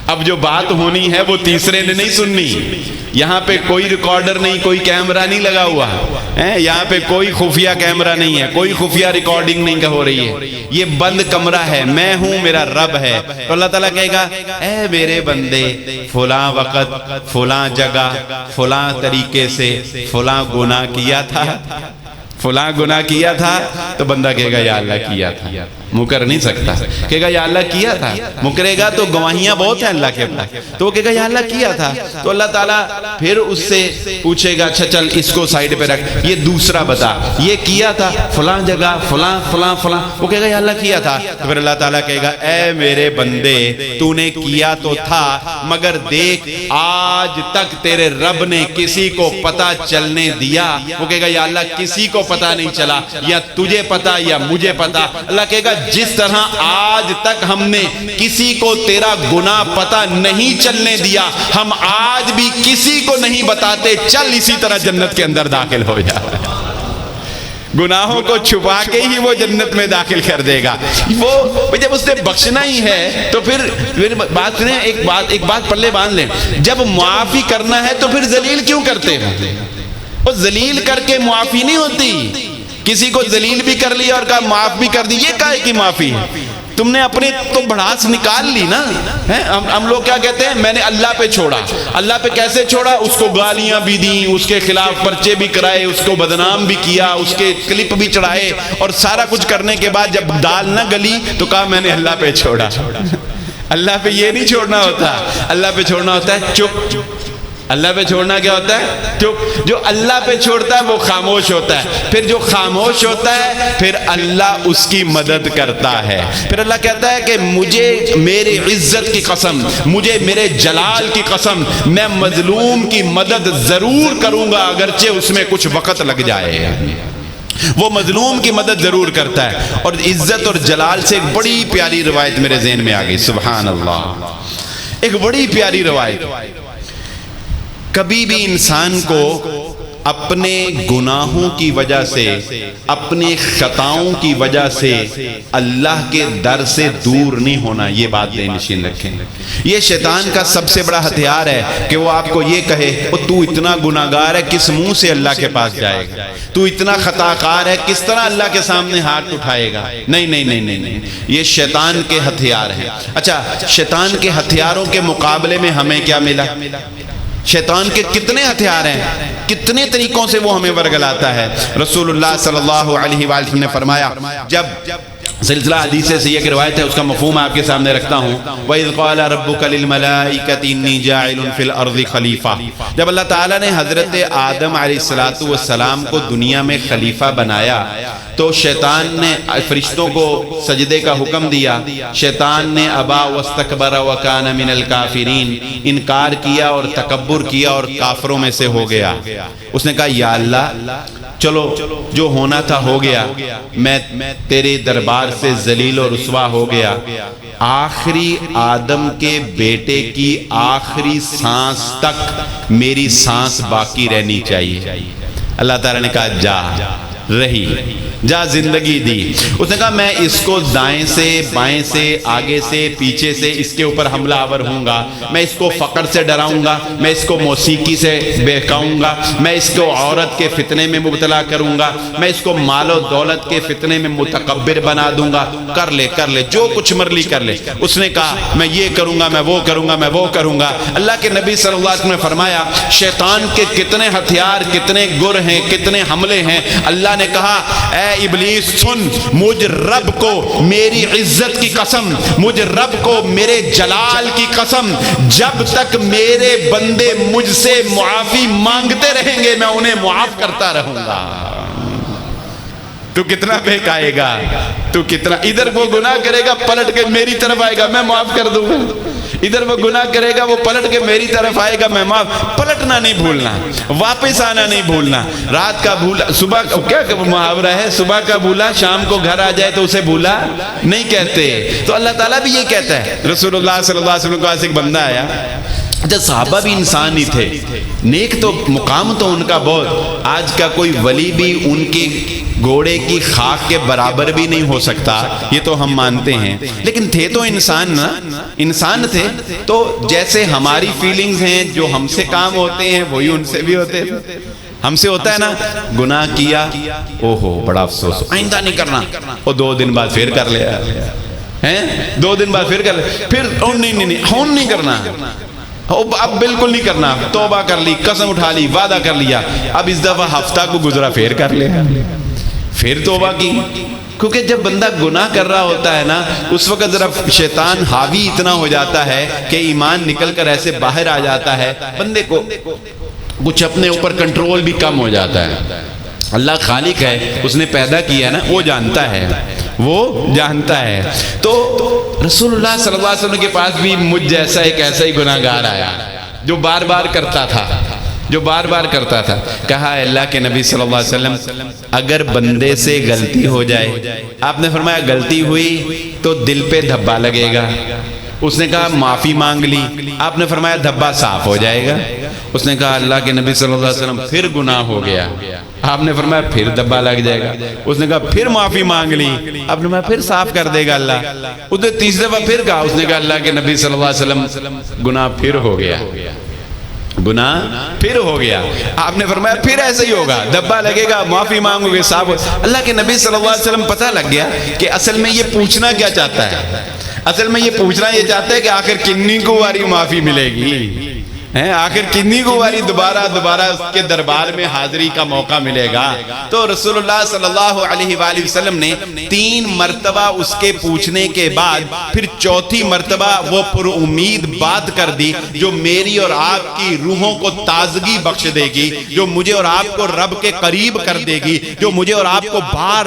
اب جو بات ہونی ہے وہ تیسرے نے نہیں سننی. یہاں پہ کوئی ریکارڈر نہیں، کوئی کیمرہ نہیں لگا ہوا ہے، یہاں پہ کوئی خفیہ کیمرہ نہیں ہے، کوئی خفیہ ریکارڈنگ نہیں ہو رہی ہے. یہ بند کمرہ ہے، میں ہوں، میرا رب ہے. تو اللہ تعالیٰ کہے گا اے میرے بندے، فلاں وقت، فلاں جگہ، فلاں طریقے سے فلاں گناہ کیا تھا، فلاں گناہ کیا تھا. تو بندہ کہے گا یا اللہ کیا تھا. مکر نہیں سکتا. کہے گا یا اللہ کیا تھا. مکرے گا تو گواہیاں بہت ہیں اللہ کے پاس. تو وہ کہے گا یا اللہ کیا تھا. تو اللہ تعالیٰ پھر اس سے پوچھے گا اچھا چل اس کو سائیڈ پہ رکھ، یہ دوسرا بتا، یہ کیا تھا فلاں جگہ، فلاں فلاں فلاں. وہ کہے گا یا اللہ کیا تھا. تو پھر اللہ تعالیٰ کہے گا اے میرے بندے، تو نے کیا تو تھا، مگر دیکھ آج تک تیرے رب نے کسی کو پتہ چلنے دیا. وہ کہے گا یا اللہ کسی کو پتہ نہیں چلا، یا تجھے پتہ یا مجھے پتہ. اللہ کہے گا جس طرح آج تک ہم نے کسی کو تیرا گناہ پتہ نہیں چلنے دیا، ہم آج بھی کسی کو نہیں بتاتے. چل اسی طرح جنت کے اندر داخل ہو جا. گناہوں کو چھپا کے ہی وہ جنت میں داخل کر دے گا. وہ جب اس نے بخشنا ہی ہے تو پھر بات سنیں، ایک بات پلے باندھ لیں. جب معافی کرنا ہے تو پھر ذلیل کیوں کرتے ہیں؟ وہ ذلیل کر کے معافی نہیں ہوتی. کسی کو ذلیل بھی کر لیا اور کہا معاف بھی کر دی، یہ کہے کی معافی ہے؟ تم نے اپنے تو بڑھاس نکال لی نا. ہم لوگ کیا کہتے ہیں، میں نے اللہ پہ چھوڑا. اللہ پہ کیسے چھوڑا؟ اس کو گالیاں بھی دیں، اس کے خلاف پرچے بھی کرائے، اس کو بدنام بھی کیا، اس کے کلپ بھی چڑھائے، اور سارا کچھ کرنے کے بعد جب دال نہ گلی تو کہا میں نے اللہ پہ چھوڑا. اللہ پہ یہ نہیں چھوڑنا ہوتا. اللہ پہ چھوڑنا ہوتا ہے چپ. اللہ پہ چھوڑنا کیا ہوتا ہے؟ چپ. جو اللہ پہ چھوڑتا ہے وہ خاموش ہوتا ہے. پھر جو خاموش ہوتا ہے پھر اللہ اس کی مدد کرتا ہے. پھر اللہ کہتا ہے کہ مجھے میری عزت کی قسم، مجھے میرے جلال کی قسم، میں مظلوم کی مدد ضرور کروں گا اگرچہ اس میں کچھ وقت لگ جائے. وہ مظلوم کی مدد ضرور کرتا ہے. اور عزت اور جلال سے ایک بڑی پیاری روایت میرے ذہن میں آ گئی. سبحان اللہ، ایک بڑی پیاری روایت. کبھی بھی انسان کو اپنے گناہوں کی وجہ سے، اپنے خطاؤں کی وجہ سے اللہ کے در سے دور نہیں ہونا. یہ بات ذہن نشین رکھیں. یہ شیطان کا سب سے بڑا ہتھیار ہے کہ وہ آپ کو یہ کہے تو اتنا گناہگار ہے، کس منہ سے اللہ کے پاس جائے گا؟ تو اتنا خطا کار ہے، کس طرح اللہ کے سامنے ہاتھ اٹھائے گا؟ نہیں نہیں نہیں نہیں نہیں، یہ شیطان کے ہتھیار ہیں. اچھا، شیطان کے ہتھیاروں کے مقابلے میں ہمیں کیا ملا؟ شیطان کے کتنے ہتھیار ہیں، کتنے طریقوں سے وہ ہمیں ورگلاتا ہے. رسول اللہ صلی اللہ علیہ وآلہ نے فرمایا، جب سلسلہ حدیث سے یہ روایت ہے، اس کا مفہوم آپ کے سامنے رکھتا ہوں. وَإِذْ قَالَ رَبُّكَ لِلْمَلَائِكَةِ إِنِّي جَاعِلٌ فِي الْأَرْضِ خَلِيفَةً. جب اللہ تعالیٰ نے حضرت آدم علیہ السلام کو دنیا میں خلیفہ بنایا تو شیطان نے فرشتوں کو سجدے کا حکم دیا. شیطان نے ابا واستکبر وکان من الکافرین، انکار کیا اور تکبر کیا اور کافروں میں سے ہو گیا. اس نے کہا یا اللہ چلو جو ہونا تھا ہو گیا، میں تیرے دربار سے ذلیل و رسوا ہو گیا. آخری آدم کے بیٹے کی آخری سانس تک میری سانس باقی رہنی چاہیے. اللہ تعالیٰ نے کہا جا، رہی، جا، زندگی دی. اس نے کہا میں اس کو دائیں سے بائیں سے آگے سے پیچھے سے اس کے اوپر حملہ آور ہوں گا. میں اس کو فقر سے ڈراؤں گا، میں اس کو موسیقی سے بہکاؤں گا، میں اس کو عورت کے فتنے میں مبتلا کروں گا، میں اس کو مال و دولت کے فتنے میں متکبر بنا دوں گا. کر لے کر لے، جو کچھ مرلی کر لے. اس نے کہا میں یہ کروں گا، میں وہ کروں گا، میں وہ کروں گا. اللہ کے نبی صلی اللہ علیہ وسلم نے فرمایا شیطان کے کتنے ہتھیار، کتنے گر ہیں، کتنے حملے ہیں. اللہ نے کہا اے ابلیس سن، مجھ رب کو میری عزت کی قسم، مجھ رب کو میرے جلال کی قسم، جب تک میرے بندے مجھ سے معافی مانگتے رہیں گے میں انہیں معاف کرتا رہوں گا. تو کتنا بہکائے گا، تو کتنا ادھر وہ گناہ کرے گا، پلٹ کے میری طرف آئے گا، میں معاف کر دوں گا. ادھر وہ گناہ کرے گا، وہ پلٹ کے میری طرف آئے گا، میں معاف. پلٹنا نہیں بھولنا، واپس آنا نہیں بھولنا. رات کا بھولا صبح، کیا محاورہ ہے، صبح کا بھولا شام کو گھر آ جائے تو اسے بھولا نہیں کہتے. تو اللہ تعالیٰ بھی یہ کہتا ہے. رسول اللہ صلی اللہ علیہ وسلم کے پاس ایک بندہ آیا. اچھا صحابہ بھی انسان ہی تھے، نیک تو مقام تو ان کا بہت، آج کا کوئی ولی بھی ان کے گھوڑے کی خاک کے برابر بھی نہیں ہو سکتا، یہ تو ہم مانتے ہیں، لیکن تھے تو انسان نا، انسان تھے. تو جیسے ہماری فیلنگز ہیں، جو ہم سے کام ہوتے ہیں وہی ان سے بھی ہوتے ہیں. ہم سے ہوتا ہے نا، گناہ کیا، اوہو بڑا افسوس، آئندہ نہیں کرنا، اور 2 دن بعد پھر کر لیا ہیں، 2 دن بعد پھر کر لیا، پھر ہون نہیں کرنا، اب بالکل نہیں کرنا، توبہ کر لی، قسم اٹھا لی، وعدہ کر لیا، اب اس دفعہ ہفتہ کو گزرا پھر کر لیا، پھر توبہ کی. کیونکہ جب بندہ گناہ کر رہا ہوتا ہے نا، اس وقت ذرا شیطان حاوی اتنا ہو جاتا ہے کہ ایمان نکل کر ایسے باہر آ جاتا ہے، بندے کو کچھ اپنے اوپر کنٹرول بھی کم ہو جاتا ہے. اللہ خالق ہے، اس نے پیدا کیا نا، وہ جانتا ہے، وہ جانتا ہے. تو رسول اللہ صلی اللہ علیہ وسلم کے پاس بھی مجھ جیسا ایک ایسا ہی گناہ گار آیا، جو بار بار کرتا تھا، جو بار بار کرتا تھا. کہا اللہ کے نبی صلی اللہ علیہ وسلم اگر بندے سے غلطی ہو جائے، آپ نے فرمایا غلطی ہوئی تو دل پہ دھبا لگے گا. اس نے کہا معافی مانگ لی، آپ نے فرمایا دھبا صاف ہو جائے گا. اس نے کہا اللہ کے نبی صلی اللہ علیہ وسلم پھر گناہ ہو گیا، آپ نے فرمایا پھر دھبا لگ جائے گا. اس نے کہا پھر معافی مانگ لی، آپ نے فرمایا پھر صاف کر دے گا اللہ. اس نے تیسری دفعہ پھر کہا، اس نے کہا اللہ کے نبی صلی اللہ علیہ وسلم گناہ پھر ہو گیا، گناہ پھر ہو گیا. آپ نے فرمایا پھر ایسے ہی ہوگا، دھبا لگے گا، معافی مانگو گے، صاف. اللہ کے نبی صلی اللہ علیہ وسلم پتہ لگ گیا کہ اصل میں یہ پوچھنا کیا چاہتا ہے، اصل میں یہ پوچھنا یہ چاہتا ہے کہ آخر کنی کو واری معافی ملے گی، آخر کنی کو واری دوبارہ اس کے دربار میں حاضری کا موقع ملے گا. تو رسول اللہ صلی اللہ علیہ وآلہ وسلم نے 3 مرتبہ اس کے پوچھنے کے بعد پھر چوتھی مرتبہ وہ پر امید بات کر دی، جو میری اور آپ کی روحوں کو تازگی بخش دے گی، جو مجھے اور آپ کو رب کے قریب کر دے گی، جو مجھے اور آپ کو بار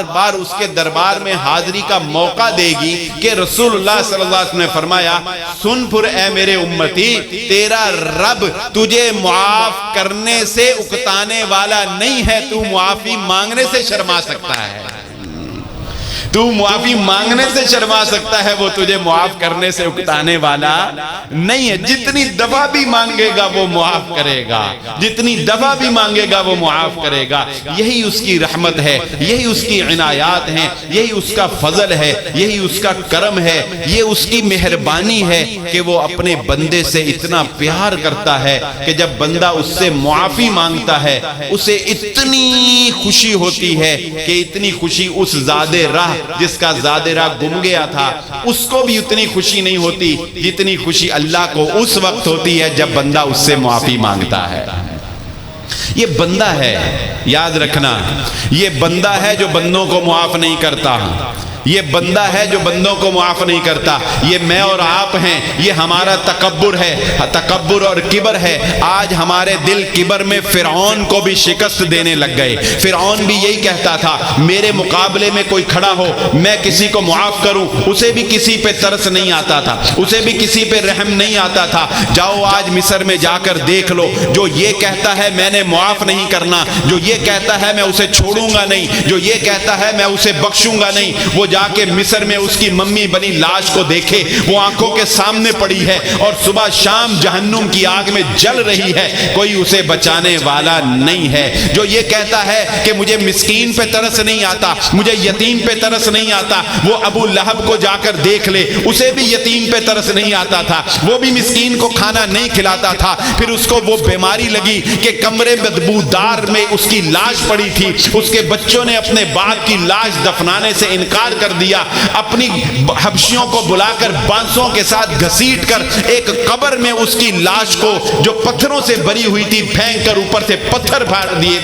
بار اس کے دربار میں حاضری کا موقع دے گی. کہ رسول اللہ صلی اللہ علیہ وسلم نے فرمایا سن پھر اے میرے امتی، تیرا رب تجھے معاف کرنے سے اکتانے والا نہیں ہے، تو معافی مانگنے سے شرما سکتا ہے، تو معافی مانگنے سے شرما سکتا ہے، وہ تجھے معاف کرنے سے اکتانے والا نہیں ہے. جتنی دفعہ بھی مانگے گا وہ معاف کرے گا، جتنی دفعہ بھی مانگے گا وہ معاف کرے گا. یہی اس کی رحمت ہے، یہی اس کی عنایات ہیں، یہی اس کا فضل ہے، یہی اس کا کرم ہے، یہ اس کی مہربانی ہے کہ وہ اپنے بندے سے اتنا پیار کرتا ہے کہ جب بندہ اس سے معافی مانگتا ہے اسے اتنی خوشی ہوتی ہے کہ اتنی خوشی اس زاد راہ جس کا زاد راہ گم گیا تھا اس کو بھی اتنی خوشی نہیں ہوتی جتنی خوشی اللہ کو اس وقت ہوتی ہے جب بندہ اس سے معافی مانگتا ہے. یہ بندہ ہے، یاد رکھنا، یہ بندہ ہے جو بندوں کو معاف نہیں کرتا، یہ بندہ ہے جو بندوں کو معاف نہیں کرتا. یہ میں اور آپ ہیں، یہ ہمارا تکبر ہے، تکبر اور کبر ہے. آج ہمارے دل کبر میں فرعون کو بھی شکست دینے لگ گئے. فرعون بھی یہی کہتا تھا میرے مقابلے میں کوئی کھڑا ہو میں کسی کو معاف کروں، اسے بھی کسی پہ ترس نہیں آتا تھا، اسے بھی کسی پہ رحم نہیں آتا تھا. جاؤ آج مصر میں جا کر دیکھ لو، جو یہ کہتا ہے میں نے معاف نہیں کرنا، جو یہ کہتا ہے میں اسے چھوڑوں گا نہیں، جو یہ کہتا ہے میں اسے بخشوں گا نہیں، وہ جا کے مصر میں اس کی ممی بنی لاش کو دیکھے، وہ آنکھوں کے سامنے پڑی ہے اور صبح شام جہنم کی آگ میں جل رہی ہے، کوئی اسے بچانے والا نہیں ہے. جو یہ کہتا ہے کہ مجھے مسکین پہ ترس نہیں آتا، مجھے یتیم پہ ترس نہیں آتا، وہ ابو لہب کو جا کر دیکھ لے، اسے بھی یتیم پہ ترس نہیں آتا تھا، وہ بھی مسکین کو کھانا نہیں کھلاتا تھا. پھر اس کو وہ بیماری لگی کہ کمرے بدبودار میں اس کی لاش پڑی تھی، اس کے بچوں نے اپنے باپ کی لاش دفنانے سے انکار کر دیا، اپنی حبشیوں کو بلا کر بانسوں کے ساتھ گھسیٹ کر ایک قبر میں اس کی لاش کو جو پتھروں سے بری ہوئی تھی پھینک کر اوپر سے پتھر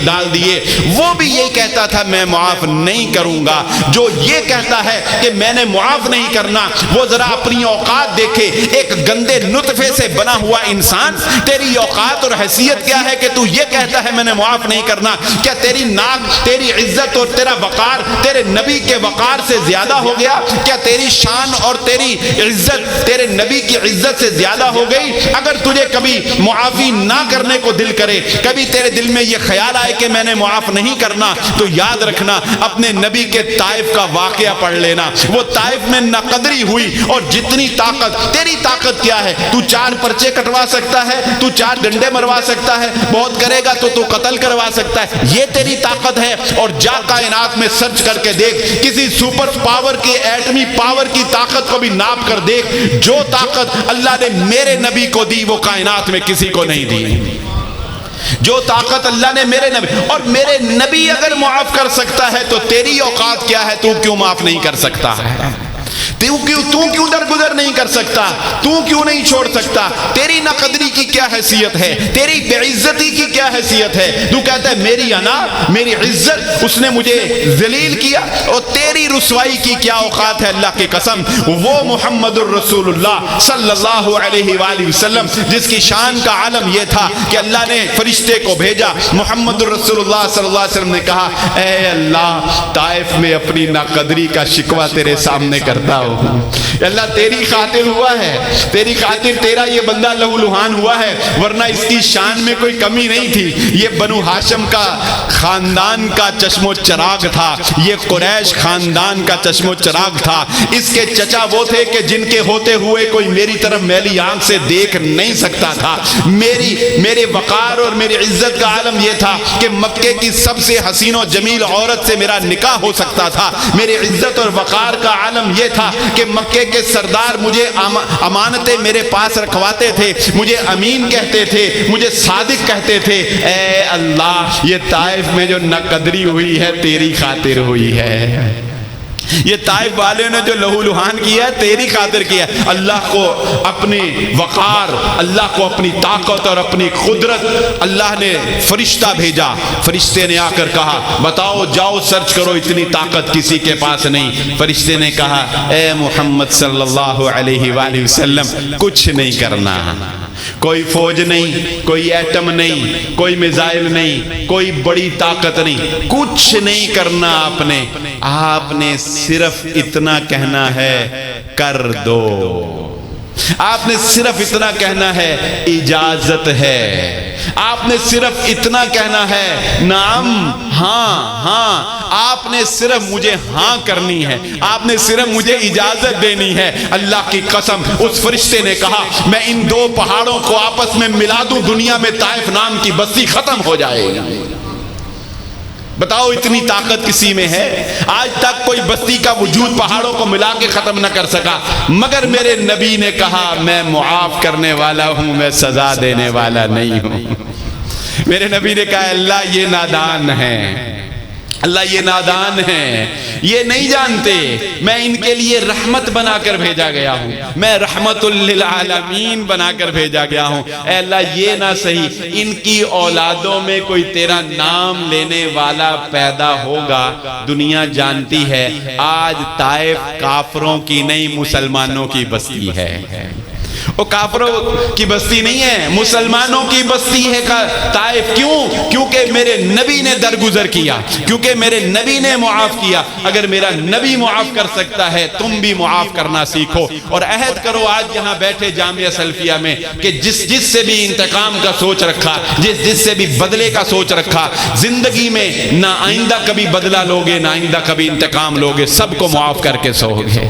ڈال دیے. وہ بھی یہ کہتا تھا میں معاف نہیں کروں گا. جو یہ کہتا ہے کہ میں نے معاف نہیں کرنا، وہ ذرا اپنی اوقات دیکھے. ایک گندے نطفے سے بنا ہوا انسان، تیری اوقات اور حیثیت کیا ہے کہ تو یہ کہتا ہے میں نے معاف نہیں کرنا؟ کیا تیری ناک، تیری عزت اور تیرا وقار تیرے نبی کے وقار سے زیادہ ہو گیا؟ کیا تیری شان اور تیری عزت تیرے نبی کی عزت سے زیادہ ہو گئی؟ اگر تجھے کبھی معافی نہ کرنے کو دل کرے، کبھی تیرے دل میں یہ خیال آئے کہ میں نے معاف نہیں کرنا، تو یاد رکھنا اپنے نبی کے طائف کا واقعہ پڑھ لینا۔ وہ طائف میں ناقدری ہوئی، اور جتنی طاقت، تیری طاقت کیا ہے؟ تو 4 پرچے کٹوا سکتا ہے، تو 4 ڈنڈے مروا سکتا ہے، بہت کرے گا تو قتل کروا سکتا ہے، یہ تیری طاقت ہے؟ اور جا کائنات میں سرچ کر کے دیکھ، کسی سپر پاور کی، ایٹمی پاور کی طاقت کو بھی ناپ کر دیکھ، جو طاقت اللہ نے میرے نبی کو دی وہ کائنات میں کسی کو نہیں دی۔ جو طاقت اللہ نے میرے نبی، اور میرے نبی اگر معاف کر سکتا ہے تو تیری اوقات کیا ہے؟ تو کیوں معاف نہیں کر سکتا ہے؟ تو کیوں درگزر نہیں کر سکتا؟ تو کیوں نہیں چھوڑ سکتا؟ تیری ناقدری کی کیا حیثیت ہے؟ تیری بے عزتی کی کیا حیثیت ہے؟ تو کہتا ہے میری انا، میری عزت، اس نے مجھے ذلیل کیا، اور تیری رسوائی کی کیا اوقات ہے؟ اللہ کی قسم، وہ محمد الرسول اللہ صلی اللہ علیہ وآلہ وسلم جس کی شان کا عالم یہ تھا کہ اللہ نے فرشتے کو بھیجا، محمد الرسول اللہ صلی اللہ علیہ وسلم نے کہا اے اللہ، طائف میں اپنی ناقدری کا شکوہ تیرے سامنے کرتا ہوں، اللہ تیری خاطر ہوا ہے، تیری خاطر تیرا یہ بندہ لہو لہان ہوا ہے، ورنہ اس کی شان میں کوئی کمی نہیں تھی۔ یہ بنو ہاشم کا خاندان کا چشم و چراغ تھا، یہ قریش خاندان کا چشم و چراغ تھا۔ اس کے چچا وہ تھے کہ جن کے ہوتے ہوئے کوئی میری طرف میلی آنکھ سے دیکھ نہیں سکتا تھا۔ میرے وقار اور میری عزت کا عالم یہ تھا کہ مکے کی سب سے حسین و جمیل عورت سے میرا نکاح ہو سکتا تھا۔ میری عزت اور وقار کا عالم یہ تھا کہ مکے کے سردار مجھے امانتیں میرے پاس رکھواتے تھے، مجھے امین کہتے تھے، مجھے صادق کہتے تھے۔ اے اللہ، یہ طائف میں جو ناقدری ہوئی ہے تیری خاطر ہوئی ہے، یہ طائف والے نے جو لہو لہان کیا ہے تیری خاطر کیا ہے۔ اللہ کو اپنی وقار، اللہ کو اپنی طاقت اور اپنی قدرت، اللہ نے فرشتہ بھیجا، فرشتے نے آ کر کہا بتاؤ، جاؤ سرچ کرو، اتنی طاقت کسی کے پاس نہیں۔ فرشتے نے کہا اے محمد صلی اللہ علیہ وآلہ وسلم، کچھ نہیں کرنا، کوئی فوج نہیں، کوئی ایٹم نہیں، کوئی میزائل نہیں، کوئی بڑی طاقت نہیں، کچھ نہیں کرنا۔ آپ نے صرف اتنا کہنا ہے کر دو، آپ نے صرف اتنا کہنا ہے اجازت ہے، آپ نے صرف اتنا کہنا ہے نعم، ہاں ہاں، آپ نے صرف مجھے ہاں کرنی ہے، آپ نے صرف مجھے اجازت دینی ہے۔ اللہ کی قسم، اس فرشتے نے کہا میں ان 2 پہاڑوں کو آپس میں ملا دوں، دنیا میں طائف نام کی بستی ختم ہو جائے گی۔ بتاؤ اتنی طاقت کسی میں ہے؟ آج تک کوئی بستی کا وجود پہاڑوں کو ملا کے ختم نہ کر سکا، مگر میرے نبی نے کہا میں معاف کرنے والا ہوں، میں سزا دینے والا نہیں ہوں۔ میرے نبی نے کہا اللہ یہ نادان ہیں، اللہ یہ نادان ہیں، یہ نہیں جانتے میں ان کے لیے رحمت بنا کر بھیجا گیا ہوں، میں رحمت للعالمین بنا کر بھیجا گیا ہوں۔ اے اللہ یہ نہ صحیح ان کی اولادوں میں کوئی تیرا نام لینے والا پیدا ہوگا۔ دنیا جانتی ہے آج طائف کافروں کی نہیں مسلمانوں کی بستی ہے، وہ کافروں کی بستی نہیں ہے، مسلمانوں کی بستی ہے طائف۔ کیوں؟ کیونکہ میرے نبی نے درگزر کیا، کیونکہ میرے نبی نے معاف کیا۔ اگر میرا نبی معاف کر سکتا ہے تم بھی معاف کرنا سیکھو، اور عہد کرو آج یہاں بیٹھے جامعہ سلفیہ میں کہ جس سے بھی انتقام کا سوچ رکھا، جس سے بھی بدلے کا سوچ رکھا، زندگی میں نہ آئندہ کبھی بدلہ لوگے، نہ آئندہ کبھی انتقام لوگے، سب کو معاف کر کے سو گے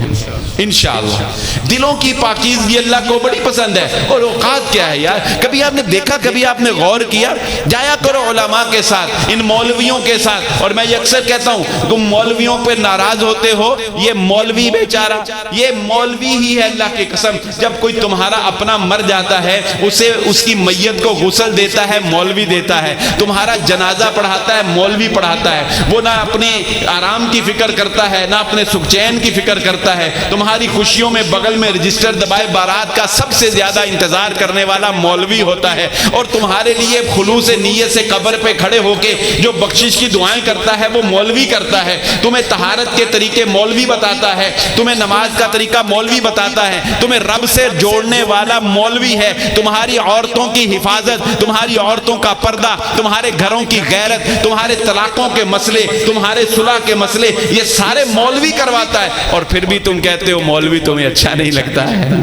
انشاءاللہ۔ دلوں کی پاکیزگی اللہ کو بڑی پسند ہے۔ اور اوقات کیا ہے یار، کبھی آپ نے دیکھا، کبھی آپ نے غور کیا؟ جایا کرو علماء کے ساتھ، ان مولویوں کے ساتھ، اور میں یہ اکثر کہتا ہوں تم مولویوں پہ ناراض ہوتے ہو، یہ مولوی بیچارہ، یہ مولوی ہی ہے اللہ کی قسم۔ جب کوئی تمہارا اپنا مر جاتا ہے، اسے اس کی میت کو غسل دیتا ہے مولوی دیتا ہے، تمہارا جنازہ پڑھاتا ہے مولوی پڑھاتا ہے۔ وہ نہ اپنے آرام کی فکر کرتا ہے، نہ اپنے سکھ چین کی فکر کرتا ہے، تمہاری خوشیوں میں بغل میں رجسٹر دبائے بارات کا سب سے زیادہ انتظار کرنے والا مولوی ہوتا ہے، اور تمہارے لیے خلوص نیت سے قبر پہ کھڑے ہو کے جو بخشش کی دعائیں کرتا ہے وہ مولوی کرتا ہے، تمہیں طہارت کے طریقے مولوی بتاتا ہے، تمہیں نماز کا طریقہ مولوی بتاتا ہے، تمہیں رب سے جوڑنے والا مولوی ہے، تمہاری عورتوں کی حفاظت، تمہاری عورتوں کا پردہ، تمہارے گھروں کی غیرت، تمہارے طلاقوں کے مسئلے، تمہارے صلح کے مسئلے، یہ سارے مولوی کرواتا ہے، اور پھر بھی تم کہتے ہو مولوی تمہیں اچھا نہیں لگتا ہے۔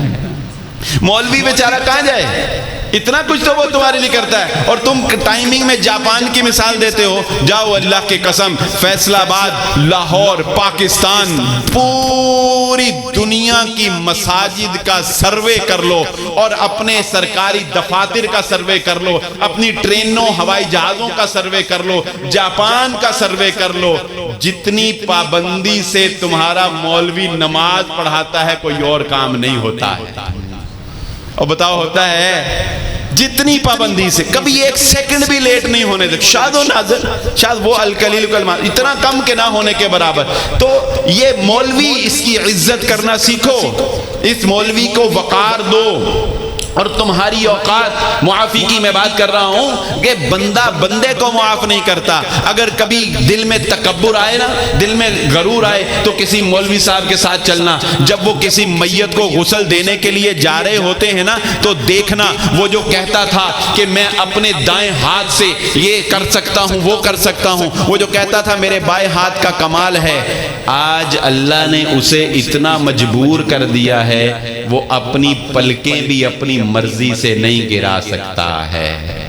مولوی بیچارہ کہاں جائے؟ اتنا کچھ تو وہ تمہارے لیے کرتا ہے، اور تم ٹائمنگ میں جاپان کی مثال دیتے ہو۔ جاؤ اللہ کی قسم، فیصل آباد، لاہور، پاکستان، پوری دنیا کی مساجد کا سروے کر لو، اور اپنے سرکاری دفاتر کا سروے کر لو، اپنی ٹرینوں ہوائی جہازوں کا سروے کر لو، جاپان کا سروے کر لو، جتنی پابندی سے تمہارا مولوی نماز پڑھاتا ہے کوئی اور کام نہیں ہوتا ہے۔ اور بتاؤ ہوتا ہے؟ جتنی پابندی سے، کبھی ایک سیکنڈ بھی لیٹ نہیں ہونے دے، شاذ و نادر، شاذ وہ القلیل کلمات، اتنا کم کہ نہ ہونے کے برابر۔ تو یہ مولوی، اس کی عزت کرنا سیکھو، اس مولوی کو وقار دو، اور تمہاری اوقات معافی کی میں بات کر رہا ہوں کہ بندہ بندے کو معاف نہیں کرتا۔ اگر کبھی دل میں تکبر آئے نا، دل میں غرور آئے، تو کسی مولوی صاحب کے ساتھ چلنا، جب وہ کسی میت کو غسل دینے کے لیے جا رہے ہوتے ہیں نا، تو دیکھنا وہ جو کہتا تھا کہ میں اپنے دائیں ہاتھ سے یہ کر سکتا ہوں، وہ کر سکتا ہوں، وہ جو کہتا تھا میرے بائیں ہاتھ کا کمال ہے، آج اللہ نے اسے اتنا مجبور کر دیا ہے، وہ اپنی پلکیں بھی اپنی مرضی سے نہیں گرا سکتا ہے۔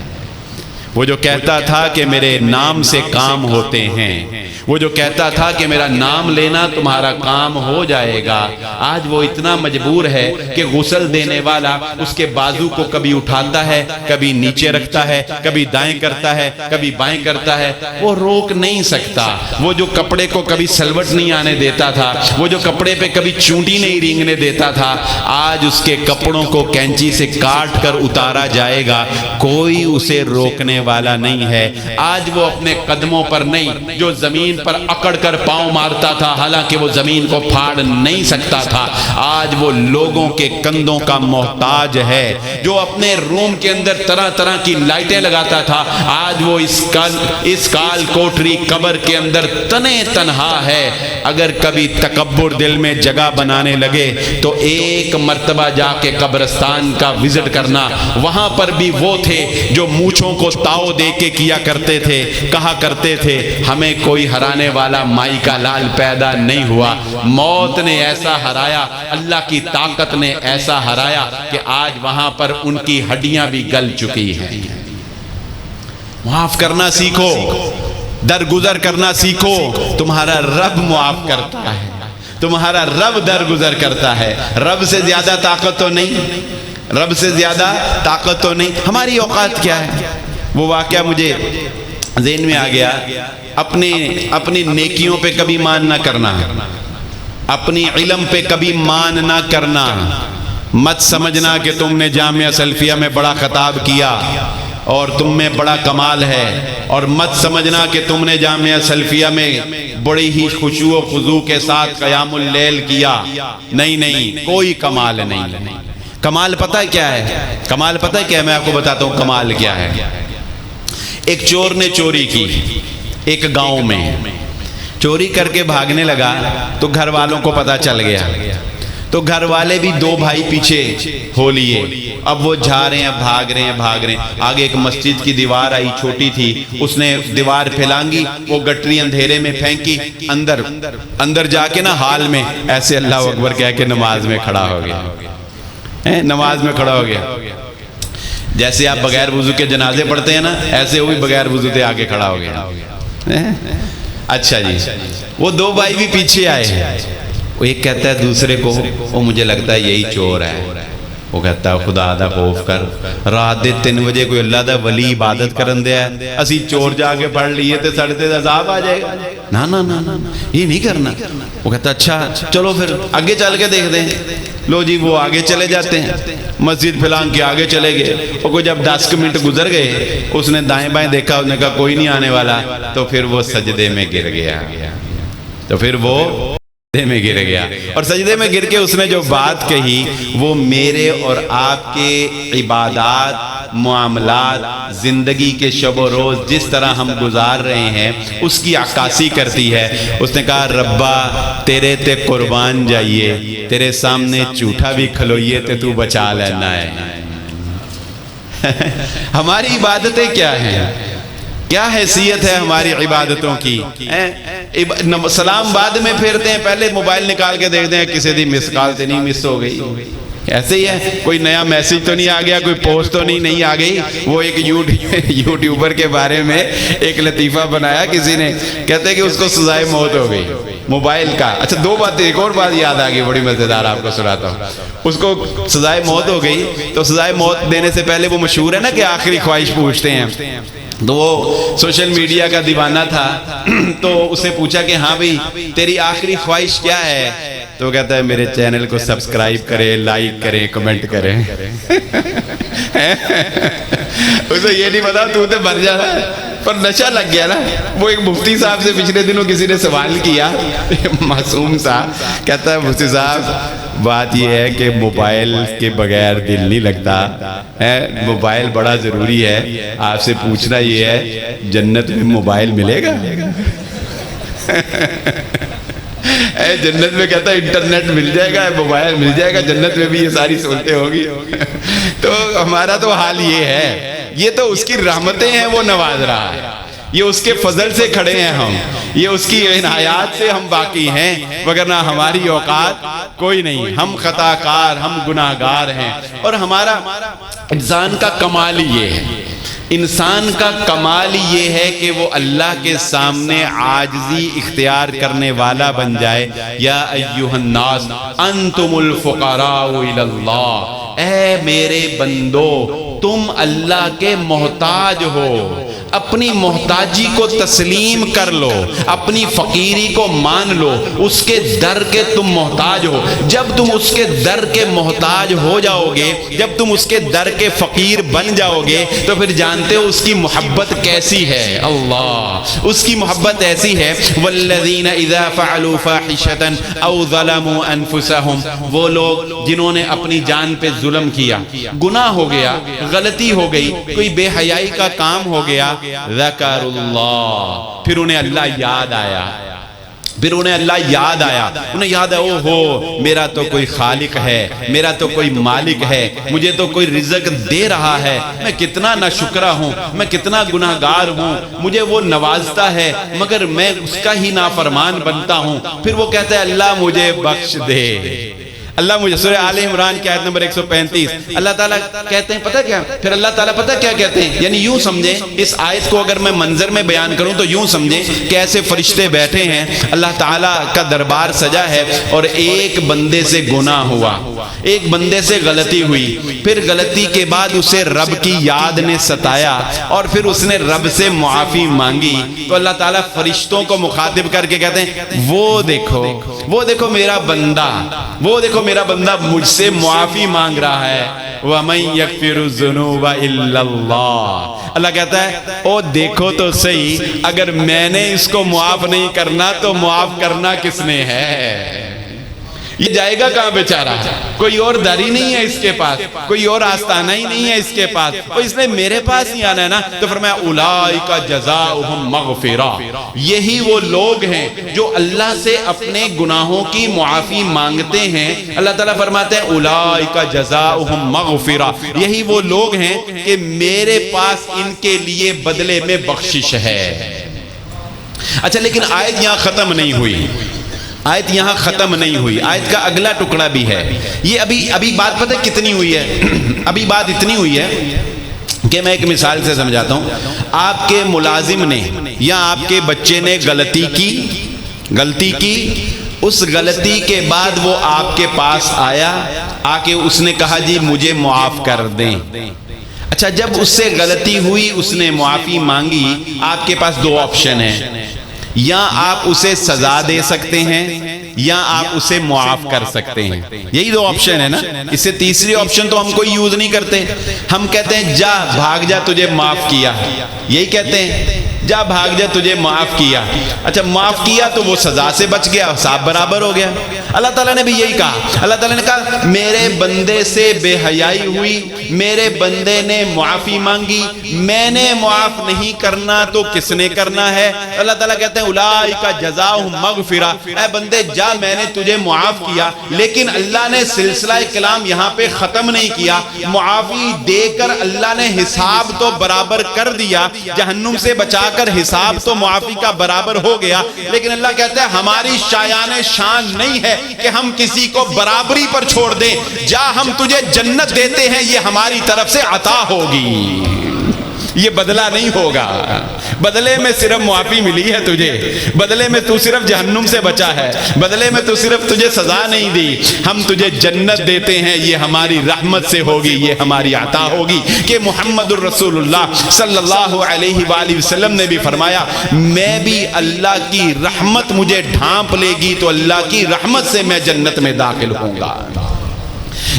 وہ جو کہتا تھا کہ میرے نام سے کام ہوتے ہیں، وہ جو کہتا تھا کہ میرا نام لینا تمہارا کام ہو جائے گا، آج وہ اتنا مجبور ہے کہ غسل دینے والا اس کے بازو کو کبھی اٹھاتا ہے، کبھی نیچے رکھتا ہے، کبھی دائیں کرتا ہے، کبھی بائیں کرتا ہے، وہ روک نہیں سکتا۔ وہ جو کپڑے کو کبھی سلوٹ نہیں آنے دیتا تھا، وہ جو کپڑے پہ کبھی چونٹی نہیں رینگنے دیتا تھا، آج اس کے کپڑوں کو کینچی سے کاٹ کر اتارا جائے گا، کوئی اسے روکنے والا نہیں ہے۔ آج وہ اپنے قدموں پر نہیں، جو زمین پر اکڑ کر پاؤں مارتا تھا، حالانکہ وہ زمین کو پھاڑ نہیں سکتا تھا، آج وہ لوگوں کے کندھوں کا محتاج ہے۔ جو اپنے روم کے اندر طرح طرح کی لائٹیں لگاتا تھا، آج وہ اس کال کوٹری قبر کے اندر تنے تنہا ہے۔ اگر کبھی تکبر دل میں جگہ بنانے لگے تو ایک مرتبہ جا کے قبرستان کا وزٹ کرنا، وہاں پر بھی وہ تھے جو مونچھوں کو تاؤ دے کے کیا کرتے تھے، کہا کرتے تھے ہمیں کوئی ہرانے والا مائی کا لال پیدا نہیں ہوا، موت نے ایسا ہرایا، اللہ کی طاقت نے ایسا ہرایا کہ آج وہاں پر ان کی ہڈیاں بھی گل چکی ہیں۔ معاف کرنا سیکھو، درگزر کرنا سیکھو، تمہارا رب معاف کرتا ہے، تمہارا رب درگزر کرتا ہے۔ رب سے زیادہ طاقت تو نہیں، رب سے زیادہ طاقت تو نہیں۔ ہماری اوقات کیا ہے؟ وہ واقعہ مجھے ذہن میں آ گیا، اپنی نیکیوں پہ کبھی مان نہ کرنا، اپنی علم پہ کبھی مان نہ کرنا، مت سمجھنا کہ تم نے جامعہ سلفیہ میں بڑا خطاب کیا اور تم میں بڑا کمال ہے، اور مت سمجھنا کہ تم نے جامعہ سلفیہ میں بڑی ہی خشوع و خضوع کے ساتھ قیام اللیل کیا۔ نہیں نہیں، کوئی کمال نہیں۔ کمال پتہ کیا ہے؟ کمال پتہ کیا ہے؟ میں آپ کو بتاتا ہوں کمال کیا ہے۔ ایک چور نے چوری کی، ایک گاؤں میں چوری کر کے بھاگنے لگا، تو گھر والوں کو پتہ چل گیا، تو گھر والے بھی دو بھائی پیچھے ہو لیے۔ اب وہ جا رہے ہیں، بھاگ رہے ہیں۔ آگے ایک مسجد کی دیوار آئی، چھوٹی تھی، اس نے دیوار پھیلانگی، وہ گٹری اندھیرے میں پھینکی، اندر جا کے نا حال میں ایسے اللہ اکبر کہہ کے نماز میں کھڑا ہو گیا، نماز میں کھڑا ہو گیا۔ جیسے آپ بغیر وضو کے جنازے پڑھتے ہیں نا، ایسے وہ بھی بغیر وضو کے آگے کھڑا ہو گیا۔ اچھا جی، وہ دو بھائی بھی پیچھے آئے ہیں، وہ ایک کہتا ہے دوسرے کو، وہ مجھے لگتا ہے یہی چور ہے۔ وہ کہتا ہے خدا دا خوف کر، رات دے 3 بجے کوئی اللہ دا ولی عبادت کرن دیا ہے، اسی چور جا کے پڑھ لیے تے سڑے تے عذاب آ جائے گا۔ نا نا نا نا، یہ نہیں کرنا۔ وہ کہتا اچھا چلو پھر آگے چل کے دیکھ دیں۔ لو جی، وہ آگے چلے جاتے ہیں، مسجد پھلانگ کے آگے چلے گئے، اور کوئی جب 10 منٹ گزر گئے، اس نے دائیں بائیں دیکھا، اس نے کہا کوئی نہیں آنے والا، تو پھر وہ سجدے میں گر گیا، تو پھر وہ میں گر گیا، اور سجدے میں گر کے اس نے جو بات کہی وہ میرے اور آپ کے عبادات، معاملات، زندگی کے شب و روز جس طرح ہم گزار رہے ہیں اس کی عکاسی کرتی ہے۔ اس نے کہا ربا تیرے تے قربان جائیے، تیرے سامنے جھوٹا بھی کھلوئیے تے تو بچا لینا ہے۔ ہماری عبادتیں کیا ہیں؟ کیا حیثیت ہے ہماری عبادتوں کی؟ سلام بعد میں پھیرتے ہیں، پہلے موبائل نکال کے دیکھتے ہیں کسی دی مس کال تے نہیں مس ہو گئی، ایسے ہی ہے، کوئی نیا میسج تو نہیں آ گیا، کوئی پوسٹ تو نہیں آ گئی۔ وہ ایک یوٹیوبر کے بارے میں ایک لطیفہ بنایا کسی نے، کہتے ہیں کہ اس کو سزائے موت ہو گئی موبائل کا۔ اچھا دو باتیں، ایک اور بات یاد آ گئی بڑی مزیدار، آپ کو سناتا ہوں۔ اس کو سزائے موت ہو گئی تو سزائے موت دینے سے پہلے وہ مشہور ہے نا کہ آخری خواہش پوچھتے ہیں، تو وہ سوشل میڈیا کا دیوانہ تھا، تو اسے پوچھا کہ ہاں بھئی تیری آخری خواہش کیا ہے؟ تو کہتا ہے میرے چینل کو سبسکرائب کریں، لائک کریں، کمنٹ کریں۔ اسے یہ نہیں پتا تو تے مر جانا، پر نشہ لگ گیا نا۔ وہ ایک مفتی صاحب سے پچھلے دنوں کسی نے سوال کیا، معصوم تھا، کہتا ہے مفتی صاحب بات یہ ہے کہ موبائل کے بغیر دل نہیں لگتا، موبائل بڑا ضروری ہے، آپ سے پوچھنا یہ ہے جنت میں موبائل ملے گا؟ جنت میں کہتا ہے انٹرنیٹ مل جائے گا، موبائل مل جائے گا، جنت میں بھی یہ ساری سہولتیں ہوگی۔ تو ہمارا تو حال یہ ہے، یہ تو اس کی رحمتیں ہیں، وہ نواز رہا ہے، یہ اس کے فضل سے کھڑے ہیں ہم، یہ اس کی عنایات سے ہم باقی ہیں، وگرنہ ہماری اوقات کوئی نہیں، ہم خطا کار، ہم گناہ گار ہیں۔ اور ہمارا انسان کا کمال یہ ہے، انسان کا کمال یہ ہے کہ وہ اللہ کے سامنے عاجزی اختیار کرنے والا بن جائے۔ یا ایھا الناس انتم الفقراء الی اللہ، اے میرے بندو تم اللہ کے محتاج ہو، اپنی محتاجی کو تسلیم کر لو، اپنی فقیری کو مان لو، اس کے در کے تم محتاج ہو۔ جب تم اس کے در کے محتاج ہو جاؤ گے، جب تم اس کے در کے فقیر بن جاؤ گے، تو پھر جانتے ہو اس کی محبت کیسی ہے۔ اللہ اس کی محبت ایسی ہے، والذین اذا فعلوا فاحشة او ظلموا انفسهم، وہ لوگ جنہوں نے اپنی جان پہ ظلم کیا، گناہ ہو گیا، غلطی ہو گئی، کوئی بے حیائی کا کام ہو گیا، ذکر اللہ، پھر انہیں اللہ یاد آیا، پھر انہیں اللہ یاد آیا، انہیں یاد ہے او ہو میرا تو کوئی خالق ہے، میرا تو کوئی مالک ہے، مجھے تو کوئی رزق دے رہا ہے، میں کتنا ناشکرہ ہوں، میں کتنا گناہگار ہوں، مجھے وہ نوازتا ہے مگر میں اس کا ہی نافرمان بنتا ہوں۔ پھر وہ کہتا ہے اللہ مجھے بخش دے، اللہ مجھے، سورہ آل عمران کی آیت نمبر 135، اللہ تعالیٰ کہتے ہیں پتہ کیا، پھر اللہ تعالیٰ پتہ کیا کہتے ہیں، یعنی یوں سمجھیں اس آیت کو اگر میں منظر میں بیان کروں تو یوں سمجھیں کہ ایسے فرشتے بیٹھے ہیں، اللہ تعالیٰ کا دربار سجا ہے، اور ایک بندے سے گناہ ہوا، ایک بندے سے غلطی ہوئی، پھر غلطی کے بعد اسے رب کی یاد نے ستایا، اور پھر اس نے رب سے معافی مانگی، تو اللہ تعالیٰ فرشتوں کو مخاطب کر کے کہتے ہیں وہ دیکھو میرا بندہ، وہ دیکھو میرا بندہ مجھ سے معافی مانگ رہا ہے۔ وَمَن يَغْفِرُ الذُّنُوبَ إِلَّا اللَّهُ، اللہ کہتا ہے او دیکھو تو صحیح، اگر میں نے اس کو معاف نہیں کرنا تو معاف کرنا کس نے ہے؟ یہ جائے گا کہاں بیچارہ؟ کوئی اور دری نہیں ہے اس کے پاس، کوئی اور آستانہ ہی نہیں ہے اس کے پاس، اور اس نے میرے پاس ہی آنا ہے نا۔ تو فرمایا اولئک جزاؤہم مغفرہ، یہی وہ لوگ ہیں جو اللہ سے اپنے گناہوں کی معافی مانگتے ہیں۔ اللہ تعالیٰ فرماتے ہیں اولئک جزاؤہم مغفرہ، یہی وہ لوگ ہیں کہ میرے پاس ان کے لیے بدلے میں بخشش ہے۔ اچھا لیکن آیت یہاں ختم نہیں ہوئی، آیت یہاں ختم نہیں ہوئی، آیت کا اگلا ٹکڑا بھی ہے۔ یہ ابھی بات پتہ کتنی ہوئی ہے؟ ابھی بات اتنی ہوئی ہے کہ میں ایک مثال سے سمجھاتا ہوں۔ آپ کے ملازم نے یا آپ کے بچے نے غلطی کی، اس غلطی کے بعد وہ آپ کے پاس آیا، آ کے اس نے کہا جی مجھے معاف کر دیں۔ اچھا جب اس سے غلطی ہوئی، اس نے معافی مانگی، آپ کے پاس دو آپشن ہیں، یا آپ اسے سزا دے سکتے ہیں یا آپ اسے معاف کر سکتے ہیں، یہی دو آپشن ہے نا۔ اس سے تیسری آپشن تو ہم کوئی یوز نہیں کرتے، ہم کہتے ہیں جا بھاگ جا تجھے معاف کیا، یہی کہتے ہیں جا بھاگ جا، تجھے معاف کیا۔ اچھا معاف کیا تو وہ سزا سے بچ گیا، حساب برابر ہو گیا۔ اللہ تعالیٰ نے بھی یہی کہا، اللہ تعالیٰ نے کہا میرے بندے سے بے حیائی ہوئی، میرے بندے نے معافی مانگی، میں نے معاف نہیں کرنا تو کس نے کرنا ہے؟ اللہ تعالیٰ کہتے ہیں اولئک جزاؤہم مغفرہ، اے بندے جا میں نے تجھے معاف کیا، لیکن اللہ نے سلسلہ کلام یہاں پہ ختم نہیں کیا، معافی دے کر اللہ نے حساب تو برابر کر دیا، جہنم سے بچا کر حساب تو معافی کا برابر ہو گیا، لیکن اللہ کہتا ہے ہماری شایان شان نہیں ہے کہ ہم کسی کو برابری پر چھوڑ دیں، جا ہم تجھے جنت دیتے ہیں، یہ ہماری طرف سے عطا ہوگی، یہ بدلہ نہیں ہوگا، بدلے میں صرف معافی ملی ہے تجھے، بدلے میں تو صرف جہنم سے بچا ہے، بدلے میں تو صرف تجھے سزا نہیں دی، ہم تجھے جنت دیتے ہیں، یہ ہماری رحمت سے ہوگی، یہ ہماری عطا ہوگی۔ کہ محمد الرسول اللہ صلی اللہ علیہ وآلہ وسلم نے بھی فرمایا میں بھی اللہ کی رحمت مجھے ڈھانپ لے گی تو اللہ کی رحمت سے میں جنت میں داخل ہوں گا۔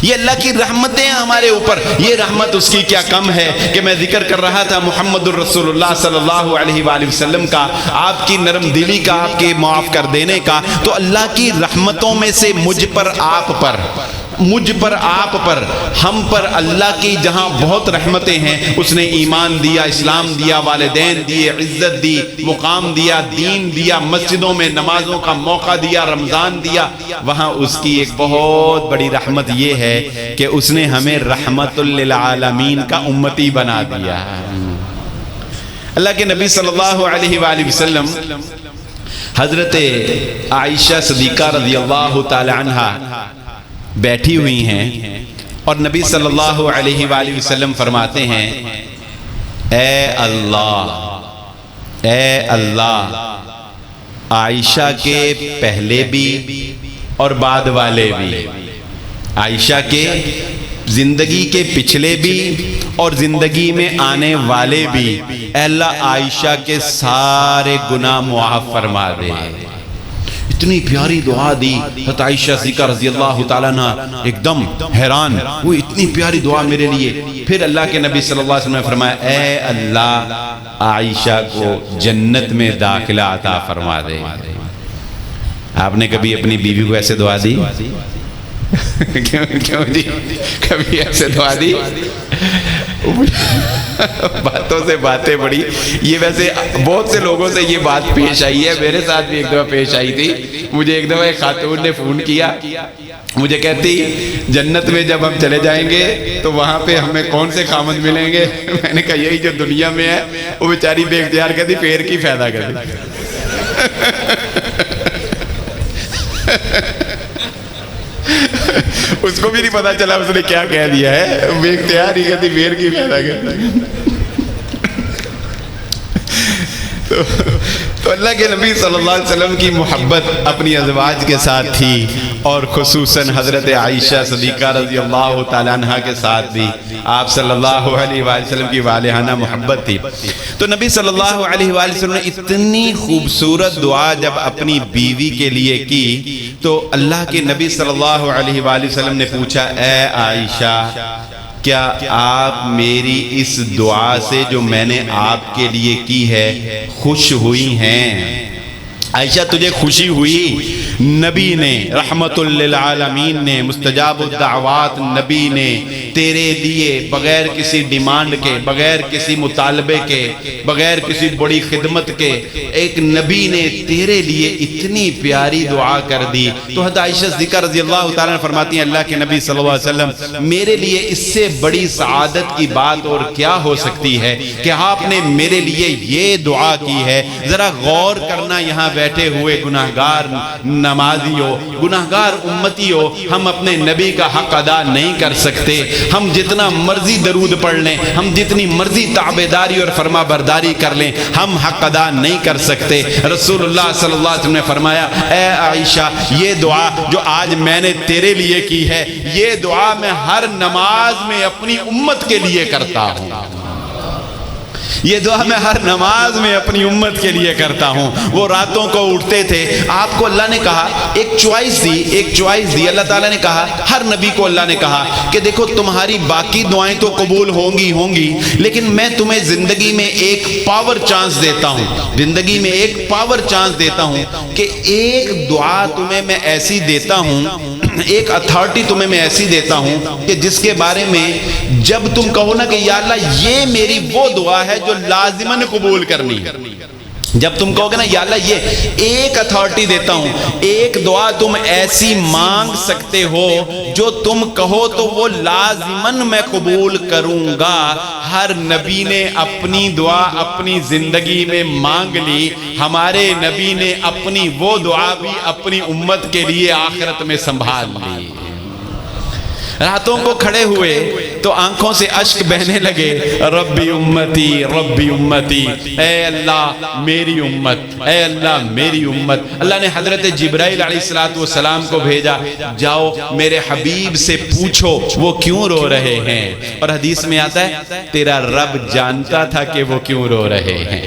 یہ اللہ کی رحمتیں ہیں ہمارے اوپر، یہ رحمت اس کی کیا کم ہے کہ میں ذکر کر رہا تھا محمد الرسول اللہ صلی اللہ علیہ وآلہ وسلم کا، آپ کی نرم دلی کا، آپ کے معاف کر دینے کا، تو اللہ کی رحمتوں میں سے مجھ پر، آپ پر، مجھ پر، آپ پر، ہم پر اللہ کی جہاں بہت رحمتیں ہیں، اس نے ایمان دیا، اسلام دیا، والدین دیے، عزت دی، مقام دیا، دین دیا، مسجدوں میں نمازوں کا موقع دیا، رمضان دیا، وہاں اس کی ایک بہت بڑی رحمت یہ ہے کہ اس نے ہمیں رحمت للعالمین کا امتی بنا دیا۔ اللہ کے نبی صلی اللہ علیہ وآلہ وسلم حضرت عائشہ صدیقہ رضی اللہ تعالی عنہا بیٹھی ہوئی ہیں اور نبی صلی اللہ علیہ وآلہ وسلم فرماتے ہیں اے اللہ عائشہ کے پہلے بھی اور بعد والے بھی، عائشہ کے زندگی کے پچھلے بھی اور زندگی میں آنے والے بھی، اے اللہ عائشہ کے سارے گناہ معاف فرما دے۔ اتنی پیاری دعا دی حضرت عائشہ صدیقہ رضی اللہ تعالیٰ عنہ ایک دم حیران، وہ اتنی پیاری دعا میرے لیے۔ پھر اللہ کے نبی صلی اللہ علیہ وسلم نے فرمایا اے اللہ عائشہ کو جنت میں داخلہ عطا فرما دے۔ آپ نے کبھی اپنی بیوی کو ایسے دعا دی؟ کیوں جی کبھی ایسے دعا دی؟ باتوں سے باتیں بڑی، یہ ویسے بہت سے لوگوں سے یہ بات پیش آئی ہے، میرے ساتھ بھی ایک دفعہ پیش آئی تھی۔ مجھے ایک دفعہ ایک خاتون نے فون کیا، مجھے کہتی جنت میں جب ہم چلے جائیں گے تو وہاں پہ ہمیں کون سے خامد ملیں گے؟ میں نے کہا یہی جو دنیا میں ہے۔ وہ بیچاری بے اختیار کہتی پیر کی فائدہ کرتی۔ اس کو بھی نہیں پتا چلا اس نے کیا کہہ دیا ہے، بے اختیار ہی کہتی پیر کی فائدہ کرتی۔ تو اللہ کے نبی صلی اللہ علیہ وسلم کی محبت اپنی ازواج کے ساتھ تھی، اور خصوصاً حضرت عائشہ صدیقہ رضی اللہ تعالیٰ عنہ کے ساتھ بھی آپ صلی اللہ علیہ وآلہ وسلم کی والہانہ محبت تھی۔ تو نبی صلی اللہ علیہ وآلہ وسلم نے اتنی خوبصورت دعا جب اپنی بیوی کے لیے کی تو اللہ کے نبی صلی اللہ علیہ وآلہ وسلم نے پوچھا اے عائشہ کیا آپ میری اس دعا سے جو میں نے آپ کے لیے کی ہے خوش ہوئی ہیں؟ عائشہ تجھے خوشی ہوئی؟ نبی نے، رحمت للعالمین نے، مستجاب الدعوات نبی نے تیرے لیے بغیر کسی ڈیمانڈ کے، بغیر کسی مطالبے کے، بغیر کسی بڑی خدمت کے، ایک نبی نے تیرے لیے اتنی پیاری دعا کر دی۔ تو حضرت عائشہ صدیقہ رضی اللہ تعالیٰ نے فرماتی ہیں اللہ کے نبی صلی اللہ علیہ وسلم میرے لیے اس سے بڑی سعادت کی بات اور کیا ہو سکتی ہے کہ آپ نے میرے لیے یہ دعا کی ہے۔ ذرا غور کرنا یہاں بیٹھے ہوئے گناہگار نمازیوں، گناہگار امتیوں، ہم اپنے نبی کا حق ادا نہیں کر سکتے۔ ہم جتنا مرضی درود پڑھ لیں، ہم جتنی مرضی تابعداری اور فرما برداری کر لیں، ہم حق ادا نہیں کر سکتے۔ رسول اللہ صلی اللہ علیہ وسلم نے فرمایا اے عائشہ یہ دعا جو آج میں نے تیرے لیے کی ہے، یہ دعا میں ہر نماز میں اپنی امت کے لیے کرتا ہوں۔ یہ دعا میں ہر نماز میں اپنی امت کے لیے کرتا ہوں. وہ راتوں کو اٹھتے تھے, آپ کو اللہ نے کہا ایک چوائس دی اللہ تعالیٰ نے کہا, ہر نبی کو اللہ نے کہا کہ دیکھو تمہاری باقی دعائیں تو قبول ہوں گی لیکن میں تمہیں زندگی میں ایک پاور چانس دیتا ہوں کہ ایک دعا تمہیں میں ایسی دیتا ہوں, ایک اتھارٹی تمہیں میں ایسی دیتا ہوں کہ جس کے بارے میں جب تم کہو نا کہ یا اللہ یہ میری وہ دعا ہے جو لازماً قبول کرنی, جب تم کہو گے نا یا اللہ یہ ایک اتھارٹی دیتا ہوں, ایک دعا تم ایسی مانگ سکتے ہو جو تم کہو تو وہ لازماً میں قبول کروں گا. ہر نبی نے اپنی دعا اپنی زندگی میں مانگ لی, ہمارے نبی نے اپنی وہ دعا بھی اپنی امت کے لیے آخرت میں سنبھال لی. راتوں کو کھڑے ہوئے تو آنکھوں سے اشک بہنے لگے, ربی امتی, اے اللہ میری امت, اے اللہ میری امت. اللہ نے حضرت جبرائیل علیہ السلام کو بھیجا, جاؤ میرے حبیب سے پوچھو وہ کیوں رو رہے ہیں. اور حدیث میں آتا ہے تیرا رب جانتا تھا کہ وہ کیوں رو رہے ہیں,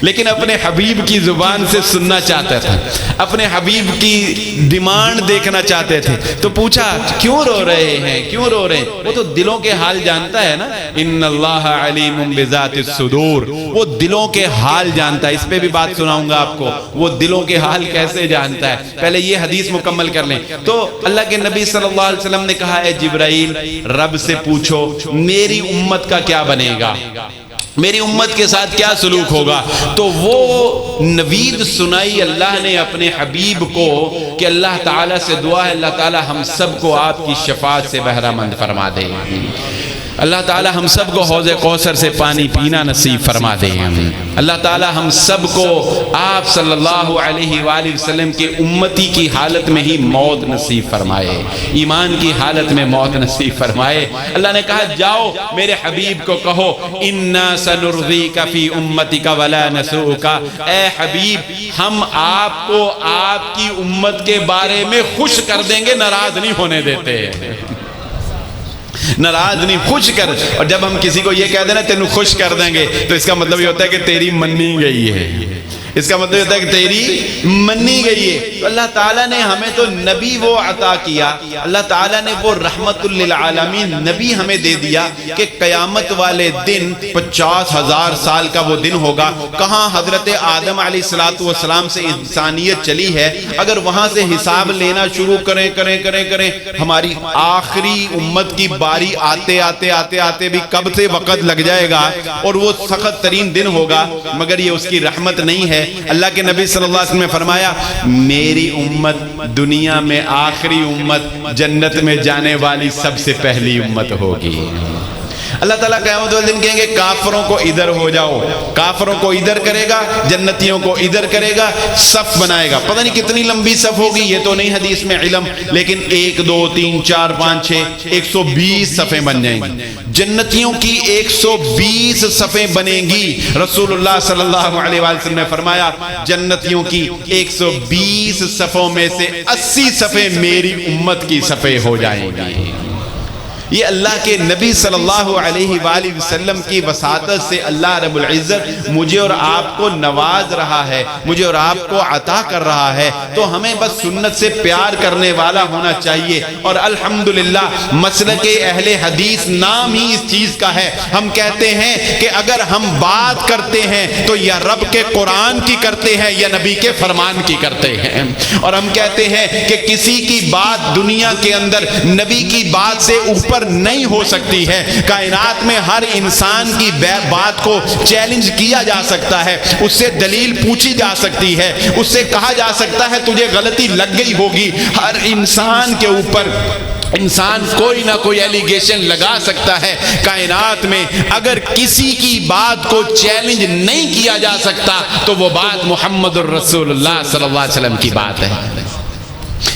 لیکن اپنے حبیب کی زبان سے سننا چاہتا تھا, اپنے حبیب کی ڈیمانڈ دیکھنا چاہتے تھے. تو پوچھا کیوں رو رہے ہیں, کیوں رو رہے ہیں؟ وہ تو دلوں کے حال جانتا ہے نا, ان اللہ علیم بذات الصدور, وہ دلوں کے حال جانتا ہے. اس پہ بھی بات سناؤں گا آپ کو, وہ دلوں کے حال کیسے جانتا ہے. پہلے یہ حدیث مکمل کر لیں. تو اللہ کے نبی صلی اللہ علیہ وسلم نے کہا اے جبرائیل رب سے پوچھو میری امت کا کیا بنے گا, میری امت کے ساتھ کیا سلوک ہوگا. تو وہ نوید سنائی اللہ نے اپنے حبیب کو کہ اللہ تعالیٰ سے دعا ہے اللہ تعالیٰ ہم سب کو آپ کی شفاعت سے بہرہ مند فرما دے, اللہ تعالیٰ ہم سب کو حوض کوثر سے پانی پینا نصیب فرما دے, اللہ تعالیٰ ہم سب کو آپ صلی اللہ علیہ وآلہ وسلم کے امتی کی حالت میں ہی موت نصیب فرمائے, ایمان کی حالت میں موت نصیب فرمائے. اللہ نے کہا جاؤ میرے حبیب کو کہو اِنَّا سَنُرْضِيكَ فِي أُمَّتِكَ وَلَا نَسُوءُكَ, اے حبیب ہم آپ کو آپ کی امت کے بارے میں خوش کر دیں گے, ناراض نہیں ہونے دیتے, ناراض نہیں, خوش کر. اور جب ہم کسی کو یہ کہہ دیں نا تینوں خوش کر دیں گے تو اس کا مطلب یہ ہوتا ہے کہ تیری منی گئی ہے, اس کا مطلب یہ ہوتا ہے کہ تیری منی گئی ہے. تو اللہ تعالیٰ نے ہمیں تو نبی وہ عطا کیا, اللہ تعالیٰ نے وہ رحمت للعالمین نبی ہمیں دے دیا کہ قیامت والے دن 50,000 سال کا وہ دن ہوگا. کہاں حضرت آدم علیہ السلام سے انسانیت چلی ہے, اگر وہاں سے حساب لینا شروع کریں ہماری آخری امت کی باری آتے بھی کب سے وقت لگ جائے گا, اور وہ سخت ترین دن ہوگا, مگر یہ اس کی رحمت نہیں ہے. اللہ کے نبی صلی اللہ علیہ وسلم نے فرمایا میری امت دنیا میں آخری امت, جنت میں جانے والی سب سے پہلی امت ہوگی. اللہ تعالیٰ قیامت والے دن کہیں گے کافروں کو ادھر ہو جاؤ, کافروں کو ادھر کرے گا, جنتیوں کو ادھر کرے گا, صف بنائے گا. پتہ نہیں کتنی لمبی صف ہوگی, یہ تو نہیں حدیث میں علم, لیکن 1 2 3 4 5 6 120 صفیں بن جائیں گی. جنتیوں کی 120 صفیں بنیں گی. رسول اللہ صلی اللہ علیہ وسلم نے فرمایا جنتیوں کی 120 صفوں میں سے 80 صفیں میری امت کی صفیں ہو جائیں گی. یہ اللہ کے نبی صلی اللہ علیہ وآلہ وسلم کی وساطت سے اللہ رب العزت مجھے اور آپ کو نواز رہا ہے, مجھے اور آپ کو عطا کر رہا ہے. تو ہمیں بس سنت سے پیار کرنے والا ہونا چاہیے. اور الحمدللہ مسلک اہل حدیث نام ہی اس چیز کا ہے. ہم کہتے ہیں کہ اگر ہم بات کرتے ہیں تو یا رب کے قرآن کی کرتے ہیں یا نبی کے فرمان کی کرتے ہیں. اور ہم کہتے ہیں کہ کسی کی بات دنیا کے اندر نبی کی بات سے اوپر نہیں ہو سکتی ہے. کائنات میں ہر انسان کی بات کو چیلنج کیا جا سکتا ہے, اس سے دلیل پوچھی جا سکتی ہے, اس سے کہا جا سکتا ہے تجھے غلطی لگ گئی ہوگی. ہر انسان کے اوپر انسان کوئی نہ کوئی ایلیگیشن لگا سکتا ہے. کائنات میں اگر کسی کی بات کو چیلنج نہیں کیا جا سکتا تو وہ بات محمد الرسول اللہ صلی اللہ علیہ وسلم کی بات ہے.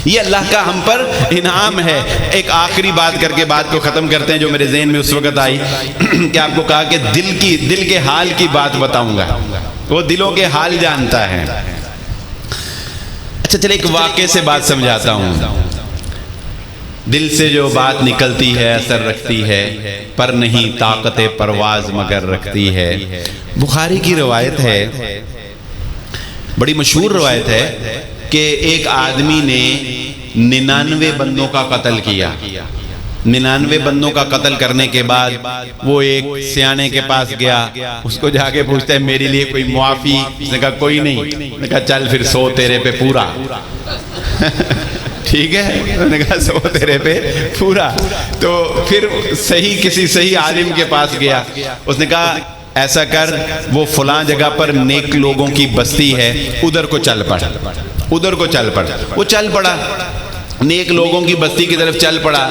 یہ اللہ کا ہم پر انعام ہے. ایک آخری بات کر کے بات کو ختم کرتے ہیں جو میرے ذہن میں اس وقت آئی کہ آپ کو کہا کہ دل کے حال کی بات بتاؤں گا, وہ دلوں کے حال جانتا ہے. اچھا چلے ایک واقعے سے بات سمجھاتا ہوں. دل سے جو بات نکلتی ہے اثر رکھتی ہے، پر نہیں طاقت پرواز مگر رکھتی ہے۔ بخاری کی روایت ہے، بڑی مشہور روایت ہے کہ ایک آدمی نے 99 بندوں کا قتل کیا۔ 99 بندوں کا قتل کرنے کے بعد وہ ایک سیانے کے پاس گیا، اس کو جا کے پوچھتا ہے میرے لیے کوئی معافی؟ اس نے کہا کوئی نہیں۔ اس نے کہا چل پھر 100 تیرے پہ پورا۔ ٹھیک ہے، انہوں نے کہا 100 تیرے پہ پورا۔ تو پھر کسی صحیح عالم کے پاس گیا، اس نے کہا ایسا کر، وہ فلاں جگہ پر نیک لوگوں کی بستی ہے، ادھر کو چل پڑ، ادھر کو چل پڑ۔ وہ چل پڑا، نیک لوگوں کی بستی کی طرف چل پڑا۔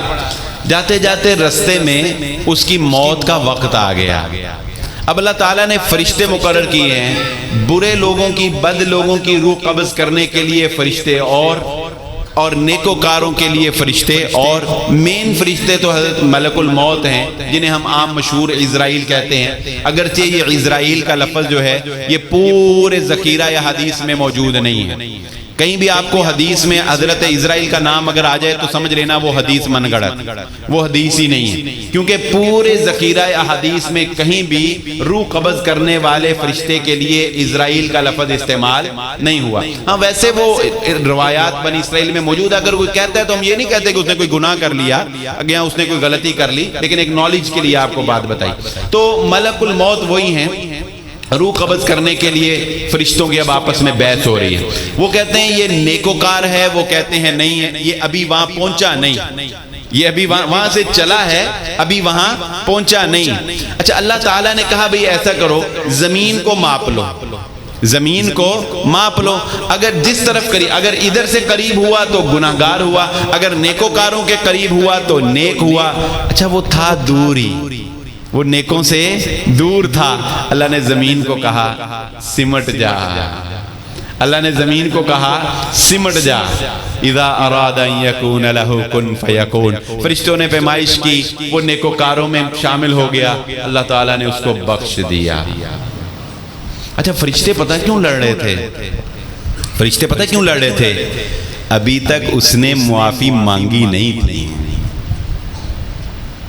جاتے جاتے رستے میں اس کی موت کا وقت آ گیا۔ اب اللہ تعالیٰ نے فرشتے مقرر کیے ہیں، برے لوگوں کی، بد لوگوں کی روح قبض کرنے کے لیے فرشتے اور نیکوکاروں کے لیے فرشتے، اور مین فرشتے تو حضرت ملک الموت ہیں جنہیں ہم عام مشہور عزرائیل کہتے ہیں۔ اگرچہ یہ عزرائیل کا لفظ جو ہے یہ پورے ذخیرہ یا حدیث میں موجود نہیں ہے، کہیں بھی آپ کو حدیث میں حضرت عزرائیل کا نام اگر آ جائے تو سمجھ لینا وہ حدیث من گڑت، وہ حدیث ہی نہیں ہے، کیونکہ پورے ذخیرہ احادیث میں کہیں بھی روح قبض کرنے والے فرشتے کے لیے عزرائیل کا لفظ استعمال نہیں ہوا۔ ہاں ویسے وہ روایات بنی اسرائیل میں موجود ہے، اگر کوئی کہتا ہے تو ہم یہ نہیں کہتے کہ اس نے کوئی گناہ کر لیا یا اس نے کوئی غلطی کر لی، لیکن ایک نالج کے لیے آپ کو بات بتائی۔ تو ملک الموت وہی ہیں، روح قبض کرنے کے لیے فرشتوں کی اب آپس میں بحث ہو رہی ہے۔ وہ کہتے ہیں یہ نیکوکار ہے، وہ کہتے ہیں نہیں ہے، یہ ابھی وہاں پہنچا نہیں، یہ ابھی وہاں سے چلا ہے، ابھی وہاں پہنچا نہیں۔ اچھا اللہ تعالیٰ نے کہا بھئی ایسا کرو، زمین کو ماپ لو، زمین کو ماپ لو، اگر جس طرف قریب، اگر ادھر سے قریب ہوا تو گناہگار ہوا، اگر نیکوکاروں کے قریب ہوا تو نیک ہوا۔ اچھا وہ تھا دور ہی، وہ نیکوں سے دور تھا۔ اللہ نے زمین کو کہا سمٹ جا، اللہ نے زمین کو کہا سمٹ جا، اذا اراد ان یکون لہ کن فیکون۔ فرشتوں نے پیمائش کی، وہ نیکوکاروں میں شامل ہو گیا، اللہ تعالیٰ نے اس کو بخش دیا۔ اچھا فرشتے پتہ کیوں لڑ رہے تھے؟ فرشتے پتہ کیوں لڑ رہے تھے؟ ابھی تک اس نے معافی مانگی نہیں تھی،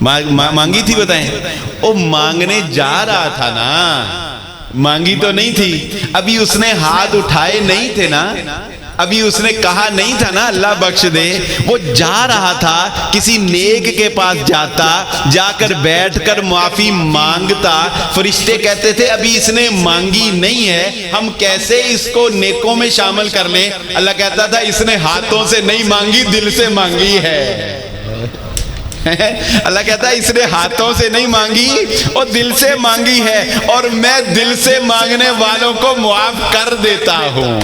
مانگی تھی بتائیں؟ وہ مانگنے جا رہا تھا نا، مانگی تو نہیں تھی، ابھی اس نے ہاتھ اٹھائے نہیں تھے نا، ابھی اس نے کہا نہیں تھا نا اللہ بخش دے۔ وہ جا رہا تھا، کسی نیک کے پاس جاتا، جا کر بیٹھ کر معافی مانگتا۔ فرشتے کہتے تھے ابھی اس نے مانگی نہیں ہے، ہم کیسے اس کو نیکوں میں شامل کر لیں؟ اللہ کہتا تھا اس نے ہاتھوں سے نہیں مانگی، دل سے مانگی ہے۔ اللہ کہتا ہے اس نے ہاتھوں سے نہیں مانگی اور دل سے مانگی ہے، اور میں دل سے مانگنے والوں کو معاف کر دیتا ہوں،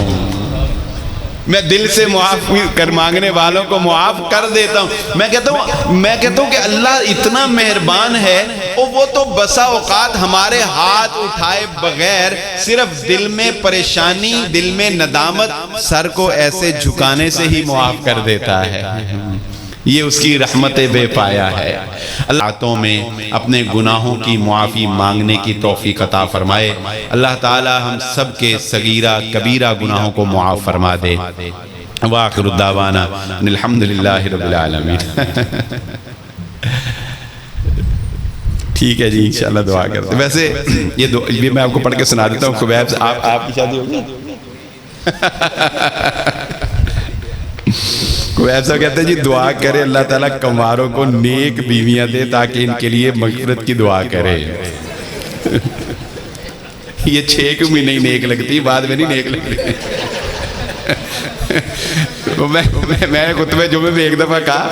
میں دل سے معاف کر مانگنے والوں کو معاف کر دیتا ہوں۔ میں کہتا ہوں کہ اللہ اتنا مہربان ہے، اور وہ تو بسا اوقات ہمارے ہاتھ اٹھائے بغیر صرف دل میں پریشانی، دل میں ندامت، سر کو ایسے جھکانے سے ہی معاف کر دیتا ہے۔ یہ اس کی رحمت بے پایا ہے۔ اللہ میں اپنے گناہوں کی معافی مانگنے کی توفیق عطا فرمائے۔ اللہ تعالی ہم سب کے صغیرہ کبیرہ گناہوں کو معاف فرما دے۔ وآخر الدعوانا ان الحمدللہ رب العالمین۔ ٹھیک ہے جی، انشاءاللہ دعا کرتے ہیں۔ ویسے یہ میں آپ کو پڑھ کے سنا دیتا ہوں۔ خبیب آپ کی شادی ہوگی؟ کوئی ایسا کہتے ہیں جی دعا کرے اللہ تعالیٰ کماروں کو نیک بیویاں دے تاکہ ان کے لیے مغفرت کی دعا کرے۔ یہ 6 کیوں بھی نہیں نیک لگتی، بعد میں نہیں نیک لگتی۔ میں نے خطبہ جمعے میں ایک دفعہ کہا،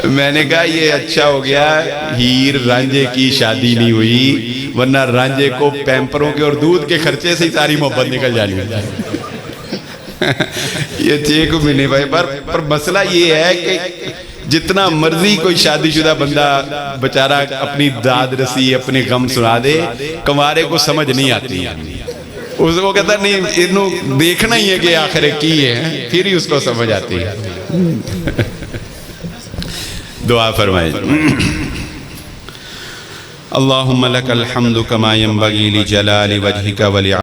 میں نے کہا یہ اچھا ہو گیا ہیر رانجھے کی شادی نہیں ہوئی، ورنہ رانجھے کو پیمپروں کے اور دودھ کے خرچے سے ہی ساری محبت نکل جانی ہے۔ یہ 6 کو بھی نہیں بھائی، پر مسئلہ یہ ہے کہ جتنا مرضی کوئی شادی شدہ بندہ بچارہ اپنی داد رسی، اپنی غم سنا دے، کمارے کو سمجھ نہیں آتی۔ اس کو کہتا نہیں انہوں دیکھنا ہی ہے کہ آخر کی ہے، پھر ہی اس کو سمجھ آتی ہے۔ دعا فرمائے۔ اللہم لک الحمد کما ینبغی لجلال وجہک ولی